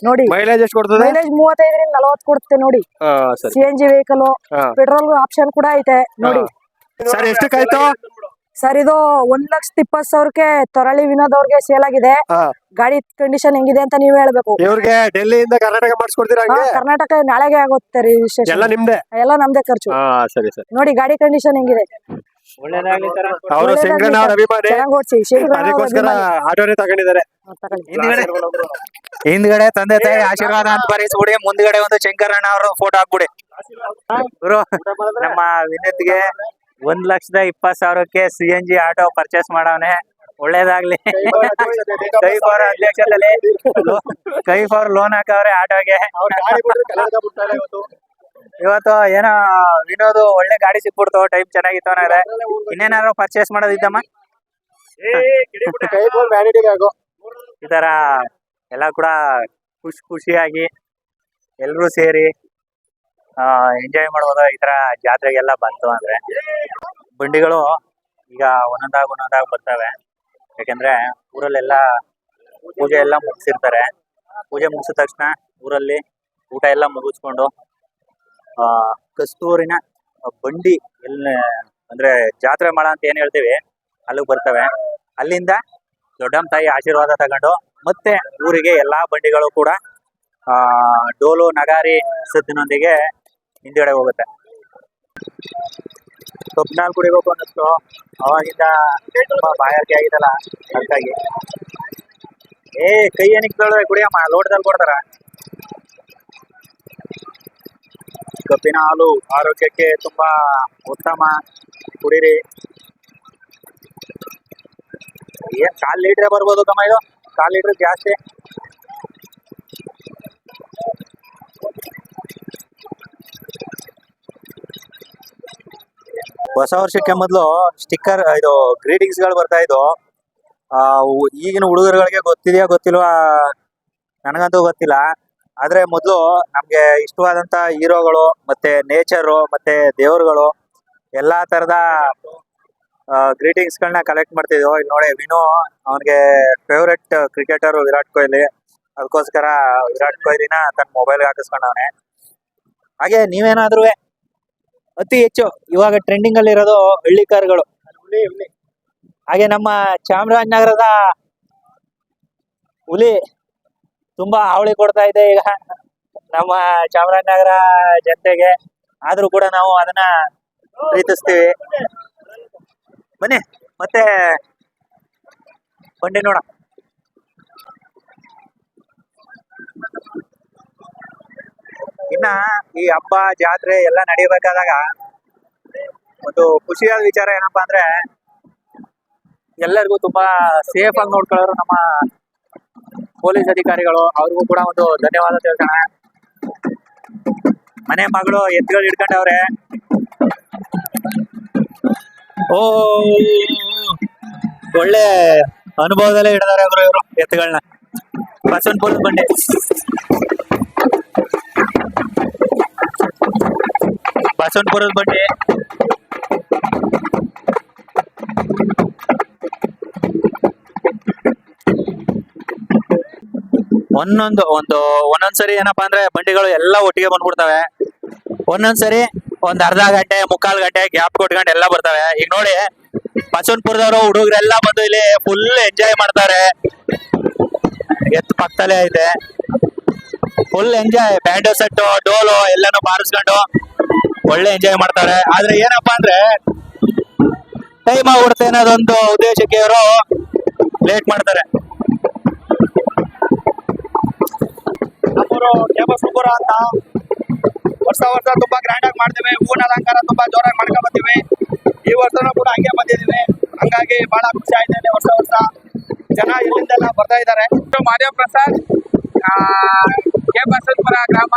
ನೋಡಿ. ಮೈಲೇಜ್ ಎಷ್ಟು ಕೊಡ್ತದೆ? ಮೈಲೇಜ್ 35ರಿಂದ 40 ಕೊಡುತ್ತೆ ನೋಡಿ. CNG ವೆಹಿಕಲ್, ಪೆಟ್ರೋಲ್ ಆಪ್ಷನ್ ಕೂಡ ಐತೆ ನೋಡಿ. ಸರ್ ಎಷ್ಟಕ್ಕಾಯ್ತು ಸರ್? ಇದು 1,20,000ಕ್ಕೆ ತೊರಳಿ ವಿನೋದ್ ಅವ್ರಿಗೆ ಸೇಲ್ ಆಗಿದೆ. ಗಾಡಿ ಕಂಡೀಷನ್ ಹೆಂಗಿದೆ ಅಂತ ನೀವೇ ಹೇಳ್ಬೇಕು. ಇವ್ರಿಗೆ ಡೆಲ್ಲಿಯಿಂದ ಕರ್ನಾಟಕ ಮಾಡಿಸ್ಕೊಡ್ತೀರಾ? ಕರ್ನಾಟಕ ನಾಳೆಗೆ ಆಗುತ್ತೆ ರಿಜಿಸ್ಟ್ರೇಷನ್. ಎಲ್ಲ ನಿಮ್ದೆ? ಎಲ್ಲ ನಮ್ದೇ ಖರ್ಚು. ಸರಿ ಸರಿ. ನೋಡಿ ಗಾಡಿ ಕಂಡೀಷನ್ ಹೆಂಗಿದೆ. ಅವರು ಸಿಂಗ್ರಣ್ಣ ಅವ್ರ ಅಭಿಮಾನಿ, ಚೆನ್ನಾಗಿ ಓಡಿಸಿ. ಅದಕ್ಕೋಸ್ಕರ ಆಟೋನೇ ತಗೊಂಡಿದ್ದಾರೆ. ಹಿಂದ್ಗಡೆ ತಂದೆ ತಾಯಿ ಆಶೀರ್ವಾದ ಅಂತ ಬರೀಸ್ಬಿಡಿ, ಮುಂದ್ಗಡೆ ಒಂದು ಶಂಕರಣ್ಣ ಅವ್ರ ಫೋಟೋ ಹಾಕ್ಬಿಡಿ. ನಮ್ಮ ವಿನತ್ಗೆ 1,20,000ಕ್ಕೆ CNG ಆಟೋ ಪರ್ಚೇಸ್ ಮಾಡವನೆ. ಒಳ್ಳೇದಾಗ್ಲಿ. ಕೈಫ್ ಅವ್ರ ಅಧ್ಯಕ್ಷದಲ್ಲಿ ಕೈಫ್ ಅವ್ರ ಲೋನ್ ಹಾಕವ್ರೆ ಆಟೋಗೆ. ಇವತ್ತು ಏನೋ ವಿನೋದ್ ಒಳ್ಳೆ ಗಾಡಿ ಸಿಕ್ಬಿಡ್ತು. ಟೈಮ್ ಚೆನ್ನಾಗಿತ್ತು ಅನ್ನೋದೆ. ಇನ್ನೇನಾದ್ರು ಪರ್ಚೇಸ್ ಮಾಡೋದಿದ್ದಮ್ಮ? ಈ ತರ ಎಲ್ಲ ಕೂಡ ಖುಷಿಯಾಗಿ ಎಲ್ರೂ ಸೇರಿ ಎಂಜಾಯ್ ಮಾಡ್ಬೋದು. ಈ ತರ ಜಾತ್ರೆಗೆಲ್ಲ ಬಂತು ಅಂದ್ರೆ ಬಂಡಿಗಳು ಈಗ ಒಂದೊಂದಾಗಿ ಬರ್ತವೆ. ಯಾಕಂದ್ರೆ ಊರಲ್ಲೆಲ್ಲ ಪೂಜೆ ಎಲ್ಲ ಮುಗಿಸಿರ್ತಾರೆ. ಪೂಜೆ ಮುಗಿಸಿದ ತಕ್ಷಣ ಊರಲ್ಲಿ ಊಟ ಎಲ್ಲ ಮುಗಿಸ್ಕೊಂಡು ಕಸ್ತೂರಿನ ಬಂಡಿ ಎಲ್ಲಿ ಅಂದ್ರೆ ಜಾತ್ರೆ ಮಾಡ ಅಂತ ಏನ್ ಹೇಳ್ತೀವಿ ಅಲ್ಲಿಗೆ ಬರ್ತವೆ. ಅಲ್ಲಿಂದ ದೊಡ್ಡಮ್ಮ ತಾಯಿ ಆಶೀರ್ವಾದ ತಗೊಂಡು ಮತ್ತೆ ಊರಿಗೆ ಎಲ್ಲಾ ಬಂಡಿಗಳು ಕೂಡ ಡೋಲು ನಗಾರಿ ಸದ್ದಿನೊಂದಿಗೆ ಹಿಂದ್ಗಡೆ ಹೋಗುತ್ತೆ. ಕಬ್ಬಿನಾಲ್ ಕುಡಿಬೇಕು ಅನ್ನಿಸ್ತು. ಅವಾಗಿಂದ ತುಂಬಾ ಬಾಯಾರಿಕೆ ಆಗಿದಲ್ಲ, ಅದಕ್ಕಾಗಿ. ಕೈ ಏನಿಕ್ತಳೆ ಕುಡಿಯಮ್ಮ, ಲೋಟದಲ್ಲಿ ಕೊಡ್ತಾರ. ಕಬ್ಬಿನ ಹಾಲು ಆರೋಗ್ಯಕ್ಕೆ ತುಂಬಾ ಉತ್ತಮ, ಕುಡೀರಿ. ಏನ್ 1/4 ಲೀಟ್ರೇ ಬರ್ಬೋದು ಕಮ್ಮ, ಇದು 1/4 ಲೀಟ್ರ್ ಜಾಸ್ತಿ. ಹೊಸ ವರ್ಷಕ್ಕೆ ಮೊದಲು ಸ್ಟಿಕ್ಕರ್, ಇದು ಗ್ರೀಟಿಂಗ್ಸ್ ಗಳು ಬರ್ತಾ ಇದ್ವು. ಈಗಿನ ಹುಡುಗರುಗಳಿಗೆ ಗೊತ್ತಿದೆಯಾ ಗೊತ್ತಿಲ್ವಾ ನನಗಂತೂ ಗೊತ್ತಿಲ್ಲ. ಆದ್ರೆ ಮೊದಲು ನಮ್ಗೆ ಇಷ್ಟವಾದಂತ ಹೀರೋಗಳು ಮತ್ತೆ ನೇಚರು ಮತ್ತೆ ದೇವರುಗಳು ಎಲ್ಲಾ ತರದ ಗ್ರೀಟಿಂಗ್ಸ್ ಗಳನ್ನ ಕಲೆಕ್ಟ್ ಮಾಡ್ತಿದ್ವು. ಇಲ್ಲಿ ನೋಡಿ, ವಿನು ಅವನಿಗೆ ಫೇವ್ರೆಟ್ ಕ್ರಿಕೆಟರ್ ವಿರಾಟ್ ಕೊಹ್ಲಿ, ಅದಕ್ಕೋಸ್ಕರ ವಿರಾಟ್ ಕೊಹ್ಲಿನ ತನ್ನ ಮೊಬೈಲ್ ಹಾಕಿಸ್ಕೊಂಡವನೆ. ಹಾಗೆ ನೀವೇನಾದ್ರೂ ಅತಿ ಹೆಚ್ಚು ಇವಾಗ ಟ್ರೆಂಡಿಂಗ್ ಅಲ್ಲಿ ಇರೋದು ಹಳ್ಳಿ ಕಾರುಗಳು. ಹಾಗೆ ನಮ್ಮ ಚಾಮರಾಜನಗರದ ಹುಲಿ ತುಂಬಾ ಹಾವಳಿ ಕೊಡ್ತಾ ಇದೆ ಈಗ ನಮ್ಮ ಚಾಮರಾಜನಗರ ಜನತೆಗೆ. ಆದ್ರೂ ಕೂಡ ನಾವು ಅದನ್ನ ಪ್ರೀತಿಸ್ತೀವಿ. ಬನ್ನಿ ಮತ್ತೆ ಬಂಡಿ ನೋಡ. ಇನ್ನ ಈ ಹಬ್ಬ ಜಾತ್ರೆ ಎಲ್ಲ ನಡಿಬೇಕಾದಾಗ ಒಂದು ಖುಷಿಯಾದ ವಿಚಾರ ಏನಪ್ಪಾ ಅಂದ್ರೆ, ಎಲ್ಲರಿಗೂ ತುಂಬಾ ಸೇಫ್ ಆಗಿ ನೋಡ್ಕೊಳ್ಳೋರು ನಮ್ಮ ಪೊಲೀಸ್ ಅಧಿಕಾರಿಗಳು. ಅವ್ರಿಗೂ ಕೂಡ ಒಂದು ಧನ್ಯವಾದ ತಿಳ್ಕೋಣ. ಮನೆ ಮಗಳು ಎತ್ತುಗಳು ಹಿಡ್ಕೊಂಡವ್ರೆ. ಒಳ್ಳೆ ಅನುಭವದಲ್ಲೇ ಹಿಡಿದಾರೆ ಅವರು ಇವರು ಎತ್ತುಗಳನ್ನ. ಬಸವನಪುರದ ಬಂಡಿ, ಬಸವನಪುರದ ಬಂಡಿ. ಒಂದೊಂದ್ಸರಿ ಏನಪ್ಪಾ ಅಂದ್ರೆ ಬಂಡಿಗಳು ಎಲ್ಲ ಒಟ್ಟಿಗೆ ಬಂದ್ಬಿಡ್ತವೆ. ಒಂದೊಂದ್ಸರಿ ಒಂದ್ ಅರ್ಧ ಗಂಟೆ 3/4 ಗಂಟೆ ಗ್ಯಾಪ್ ಕೊಟ್ಕೊಂಡು ಎಲ್ಲ ಬರ್ತವೆ. ಈಗ ನೋಡಿ, ಬಸವನಪುರದವರು ಹುಡುಗರೆಲ್ಲ ಬಂದು ಇಲ್ಲಿ ಫುಲ್ ಎಂಜಾಯ್ ಮಾಡ್ತಾರೆ. ಎತ್ತು ಪಕ್ಕದಲ್ಲೇ ಐತೆ, ಫುಲ್ ಎಂಜಾಯ್. ಬ್ಯಾಂಡ್ ಸೆಟ್ಟು, ಡೋಲು ಎಲ್ಲಾನು ಬಾರಿಸ್ಕೊಂಡು ಒಳ್ಳೆ ಎಂಜಾಯ್ ಮಾಡ್ತಾರೆ. ಆದ್ರೆ ಏನಪ್ಪಾ ಅಂದ್ರೆ ಟೈಮ್ ಆಗ್ಬಿಡುತ್ತೆ ಅನ್ನೋದೊಂದು ಉದ್ದೇಶಕ್ಕೆ ಇವರು ಲೇಟ್ ಮಾಡ್ತಾರೆ. ನಮ್ಮೂರು ಕೇಬಸಪುರ ಅಂತ ವರ್ಷ ತುಂಬಾ ಗ್ರ್ಯಾಂಡ್ ಆಗಿ ಮಾಡ್ತೇವೆ. ಹೂವಿನ ಅಲಂಕಾರ ತುಂಬಾ ಜೋರಾಗಿ ಮಾಡ್ಕೊಂಡ್ ಬರ್ತೀವಿ. ಈ ವರ್ಷನೂ ಕೂಡ ಹಂಗೆ ಬಂದಿದ್ದೀವಿ. ಹಂಗಾಗಿ ಬಹಳ ಖುಷಿ ಆಯ್ತು. ವರ್ಷ ಜನ ಇಲ್ಲಿಂದೆಲ್ಲ ಬರ್ತಾ ಇದ್ದಾರೆ. ಮಾದೇವ್ ಪ್ರಸಾದ್, ಕೇಬಸಪುರ ಗ್ರಾಮ,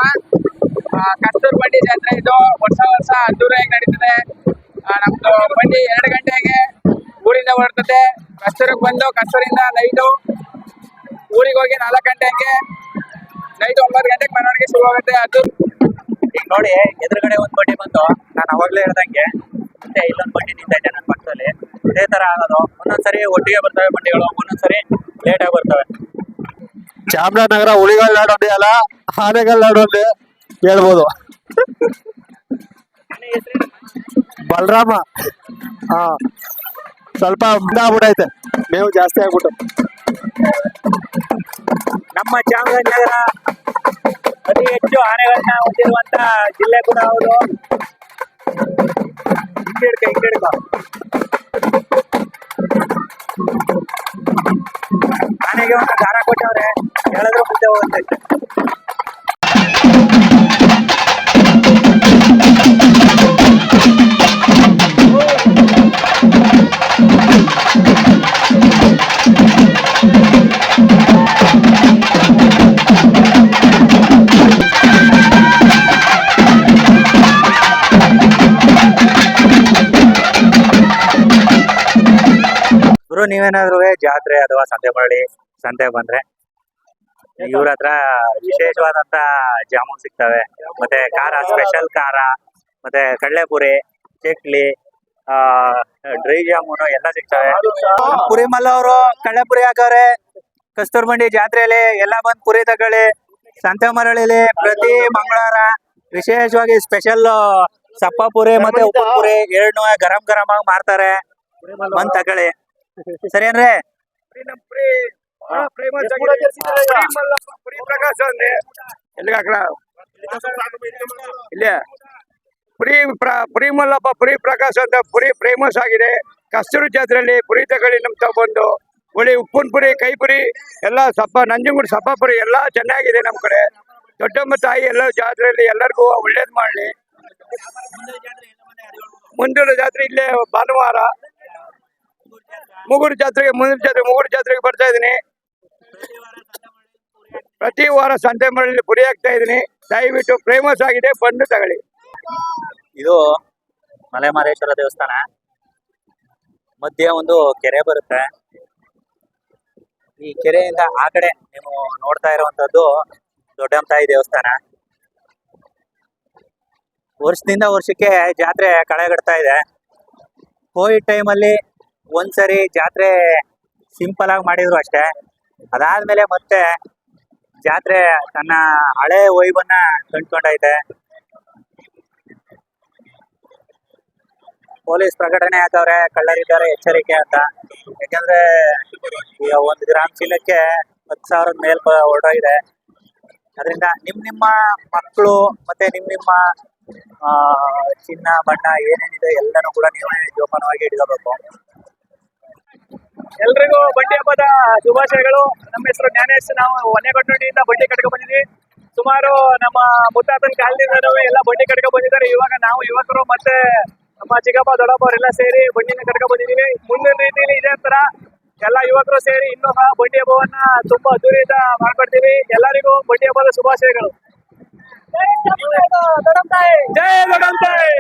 ಕಸ್ತೂರ್ ಬಂಡಿ ಜಾತ್ರೆ. ಇದು ವರ್ಷ ಅದ್ದೂರಿಯಾಗಿ ನಡೀತದೆ. ನಮ್ದು ಬಂಡಿ 2 ಗಂಟೆಗೆ ಊರಿಂದ ಹೊರಡ್ತದೆ. ಕಸ್ತೂರಿಗೆ ಬಂದು ಕಸ್ತೂರಿಂದ ನೈಟು ಊರಿಗೆ ಹೋಗಿ 4 ಗಂಟೆಗೆ ನೈಟ್ 9 ಗಂಟೆಗೆ ಮೆರವಣಿಗೆ ಶುರು ಆಗುತ್ತೆ. ಅದು ಈಗ ನೋಡಿ, ಎದುರುಗಡೆ ಒಂದ್ ಬಂಡಿ ಬಂತು, ನಾನು ಅವಾಗ್ಲೇ ಹೇಳ್ದಂಗೆ. ಮತ್ತೆ ಇಲ್ಲೊಂದು ಬಂಡಿ ನಿಂತೈತೆ ನನ್ನ ಪಕ್ಕದಲ್ಲಿ. ಇದೇ ತರ ಆಗೋದು. ಒಂದೊಂದ್ಸರಿ ಒಟ್ಟಿಗೆ ಬರ್ತವೆ ಬಂಡಿಗಳು, ಒಂದೊಂದ್ಸರಿ ಲೇಟ್ ಆಗಿ ಬರ್ತವೆ. ಚಾಮರಾಜನಗರ ಹುಲಿಗಳ ನಾಡೊಂದೇ ಅಲ್ಲ, ಆನೆಗಳ ನಾಡೊಂದೇ ಹೇಳ್ಬೋದು. ಬಲರಾಮ ಸ್ವಲ್ಪ ಆಗ್ಬಿಟ್ಟೈತೆ, ಮೇವು ಜಾಸ್ತಿ ಆಗ್ಬಿಟ್ಟು. ನಮ್ಮ ಚಾಮರಾಜನಗರ ಅತಿ ಹೆಚ್ಚು ಆನೆಗಳನ್ನ ಹೊಂದಿರುವಂತ ಜಿಲ್ಲೆ ಕೂಡ ಹೌದು. ಹಿಂಗಿಡ್ಕ ಆನೆಗೆ ಒಂದು ದಾರ ಕೊಟ್ಟವ್ರೆ, ಹೇಳಿದ್ರು ಮುಂದೆ ಹೋಗುತ್ತೆ. ನೀವೇನಾದ್ರೂ ಜಾತ್ರೆ ಅಥವಾ ಸಂತೆ ಬಂದ್ರೆ ಇವ್ರ ಹತ್ರ ವಿಶೇಷವಾದಂತ ಜಾಮೂನ್ ಸಿಗ್ತವೆ. ಮತ್ತೆ ಖಾರ, ಸ್ಪೆಷಲ್ ಖಾರ, ಮತ್ತೆ ಕಡಲೆಪುರಿ, ಚಕ್ಲಿ, ಡ್ರೈ ಜಾಮೂನು ಎಲ್ಲ ಸಿಗ್ತವೆ. ಪುರಿ ಮಲ್ಲ ಅವರು ಕಡಲೆಪುರಿ ಹಾಕವ್ರೆ. ಕಸ್ತೂರ್ ಬಂಡಿ ಜಾತ್ರೆಯಲ್ಲಿ ಎಲ್ಲ ಬಂದ್ ಪುರಿ ತಗೊಳ್ಳಿ. ಸಂತೆ ಮರಳಿಲಿ ಪ್ರತಿ ಮಂಗಳವಾರ ವಿಶೇಷವಾಗಿ ಸ್ಪೆಷಲ್ ಸಪ್ಪ ಪುರಿ ಮತ್ತೆ ಉಪ್ಪು ಪುರಿ 2 ಗರಂ ಆಗಿ ಮಾರ್ತಾರೆ. ಬಂದ್ ತಗೊಳ್ಳಿ. ಸರಿ ಅಂದ್ರೆ ಇಲ್ಲೇ ಪುರಿ ಮಲ್ಲಪ್ಪ ಪುರಿ ಪ್ರಕಾಶ್ ಅಂತ ಪುರಿ ಫೇಮಸ್ ಆಗಿದೆ. ಕಸ್ತೂರು ಜಾತ್ರೆಯಲ್ಲಿ ಪುರಿ ತಗೊಳ್ಳಿ ನಮ್ ತಗೊಂಡು ಒಳ್ಳೆ ಉಪ್ಪಿನ ಪುರಿ, ಕೈ ಪುರಿ ಎಲ್ಲ ನಂಜನಗೂಡು ಸಪ್ಪ ಪುರಿ ಎಲ್ಲ ಚೆನ್ನಾಗಿದೆ ನಮ್ ಕಡೆ. ದೊಡ್ಡಮ್ಮ ತಾಯಿ ಎಲ್ಲ ಜಾತ್ರೆಯಲ್ಲಿ ಎಲ್ಲರಿಗೂ ಒಳ್ಳೇದ್ ಮಾಡ್ಲಿ. ಮುಂದಿನ ಜಾತ್ರೆ ಇಲ್ಲೇ ಭಾನುವಾರ ಮುಗೂರು ಜಾತ್ರೆಗೆ ಬರ್ತಾ ಇದೀನಿ. ಪ್ರತಿ ವಾರ ಸಂತೆ ಮರಳಿ ಪುರಿ ಹಾಕ್ತಾ ಇದೀನಿ. ದಯವಿಟ್ಟು ಫೇಮಸ್ ಆಗಿದೆ, ಬಂದು ತಗೊಳ್ಳಿ. ಇದು ಮಲೆಮಾರೇಶ್ವರ ದೇವಸ್ಥಾನ. ಮಧ್ಯೆ ಒಂದು ಕೆರೆ ಬರುತ್ತೆ. ಈ ಕೆರೆಯಿಂದ ಆ ಕಡೆ ನೀವು ನೋಡ್ತಾ ಇರುವಂತದ್ದು ದೊಡ್ಡಮ್ಮ ತಾಯಿ ದೇವಸ್ಥಾನ. ವರ್ಷದಿಂದ ವರ್ಷಕ್ಕೆ ಜಾತ್ರೆ ಕಳೆಗಡ್ತಾ ಇದೆ. ಕೋವಿಡ್ ಟೈಮಲ್ಲಿ ಒಂದ್ಸರಿ ಜಾತ್ರೆ ಸಿಂಪಲ್ ಆಗಿ ಮಾಡಿದ್ರು ಅಷ್ಟೇ. ಅದಾದ್ಮೇಲೆ ಮತ್ತೆ ಜಾತ್ರೆ ತನ್ನ ಹಳೆ ವೈಭವನ್ನ ಕಂಡ್ಕೊಂಡೈತೆ. ಪೊಲೀಸ್ ಪ್ರಕಟಣೆ ಹಾಕವ್ರೆ, ಕಳ್ಳರಿದ್ದಾರೆ ಎಚ್ಚರಿಕೆ ಅಂತ. ಯಾಕಂದ್ರೆ ಈಗ 1 ಗ್ರಾಮ್ ಚೀಲಕ್ಕೆ 10,000 ಮೇಲ್ ಹೊರಟೋಗಿದೆ. ಅದರಿಂದ ನಿಮ್ಮ ಮಕ್ಕಳು ಮತ್ತೆ ನಿಮ್ಮ ಚಿನ್ನ ಬಣ್ಣ ಏನೇನಿದೆ ಎಲ್ಲನೂ ಕೂಡ ನೀವೇ ಜೋಪಾನವಾಗಿ ಇಟ್ಕೋಬೇಕು. ಎಲ್ರಿಗೂ ಬಂಡಿ ಹಬ್ಬದ ಶುಭಾಶಯಗಳು. ನಮ್ಮ ಹೆಸರು ಜ್ಞಾನೇಶ್. ನಾವು ಹೊನ್ನೇಕೊಟ್ಟುಡಿಯಿಂದ ಬಂಡಿ ಕಟ್ಕೊ ಬಂದಿದ್ವಿ. ಸುಮಾರು ನಮ್ಮ ಮುತ್ತಾತನ ಕಾಲದಿಂದನೂ ಎಲ್ಲ ಬಂಡಿ ಕಟ್ಕೊ ಬಂದಿದ್ದಾರೆ. ಇವಾಗ ನಾವು ಯುವಕರು ಮತ್ತೆ ನಮ್ಮ ಚಿಕ್ಕಪ್ಪ ದೊಡ್ಡಪ್ಪ ಅವರೆಲ್ಲ ಸೇರಿ ಬಂಡಿನ ಕಟ್ಕೊ ಬಂದಿದೀವಿ. ಮುಂದಿನ ರೀತಿಯಲ್ಲಿ ಇದೇ ತರ ಎಲ್ಲ ಯುವಕರು ಸೇರಿ ಇನ್ನೂ ಸಹ ಬಂಡಿ ಹಬ್ಬವನ್ನ ತುಂಬಾ ಅದ್ದೂರಿಯಿಂದ ಮಾಡ್ಕೊಡ್ತೀವಿ. ಎಲ್ಲರಿಗೂ ಬಂಡಿ ಹಬ್ಬದ ಶುಭಾಶಯಗಳು. ಜೈ ದೊಡ್ಡಂತಾಯಿ.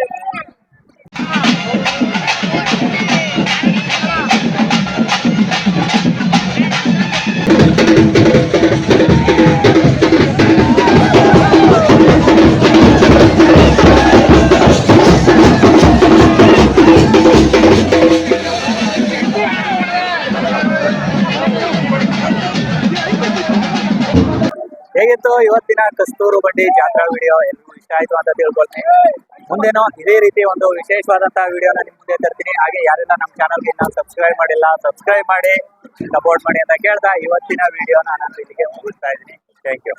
ಹೇಗಿತ್ತು ಇವತ್ತಿನ ಕಸ್ತೂರು ಬಂಡಿ ಜಾತ್ರಾ ವಿಡಿಯೋ? ಎಲ್ಲರಿಗೂ ಇಷ್ಟ ಆಯ್ತು ಅಂತ ತಿಳ್ಕೊಳ್ತೀನಿ. ಮುಂದೇನೋ ಇದೇ ರೀತಿ ಒಂದು ವಿಶೇಷವಾದಂತಹ ವಿಡಿಯೋನ ನಿಮ್ ಮುಂದೆ ತರ್ತೀನಿ. ಹಾಗೆ ಯಾರೆಲ್ಲ ನಮ್ಮ ಚಾನಲ್ಗೆ ಇನ್ನೂ ಸಬ್ಸ್ಕ್ರೈಬ್ ಮಾಡಿಲ್ಲ, ಸಬ್ಸ್ಕ್ರೈಬ್ ಮಾಡಿ ಸಪೋರ್ಟ್ ಮಾಡಿ ಅಂತ ಕೇಳ್ತಾ ಇವತ್ತಿನ ವಿಡಿಯೋನ ನಾನು ಇಲ್ಲಿಗೆ ಮುಗಿಸ್ತಾ ಇದ್ದೀನಿ. Thank you.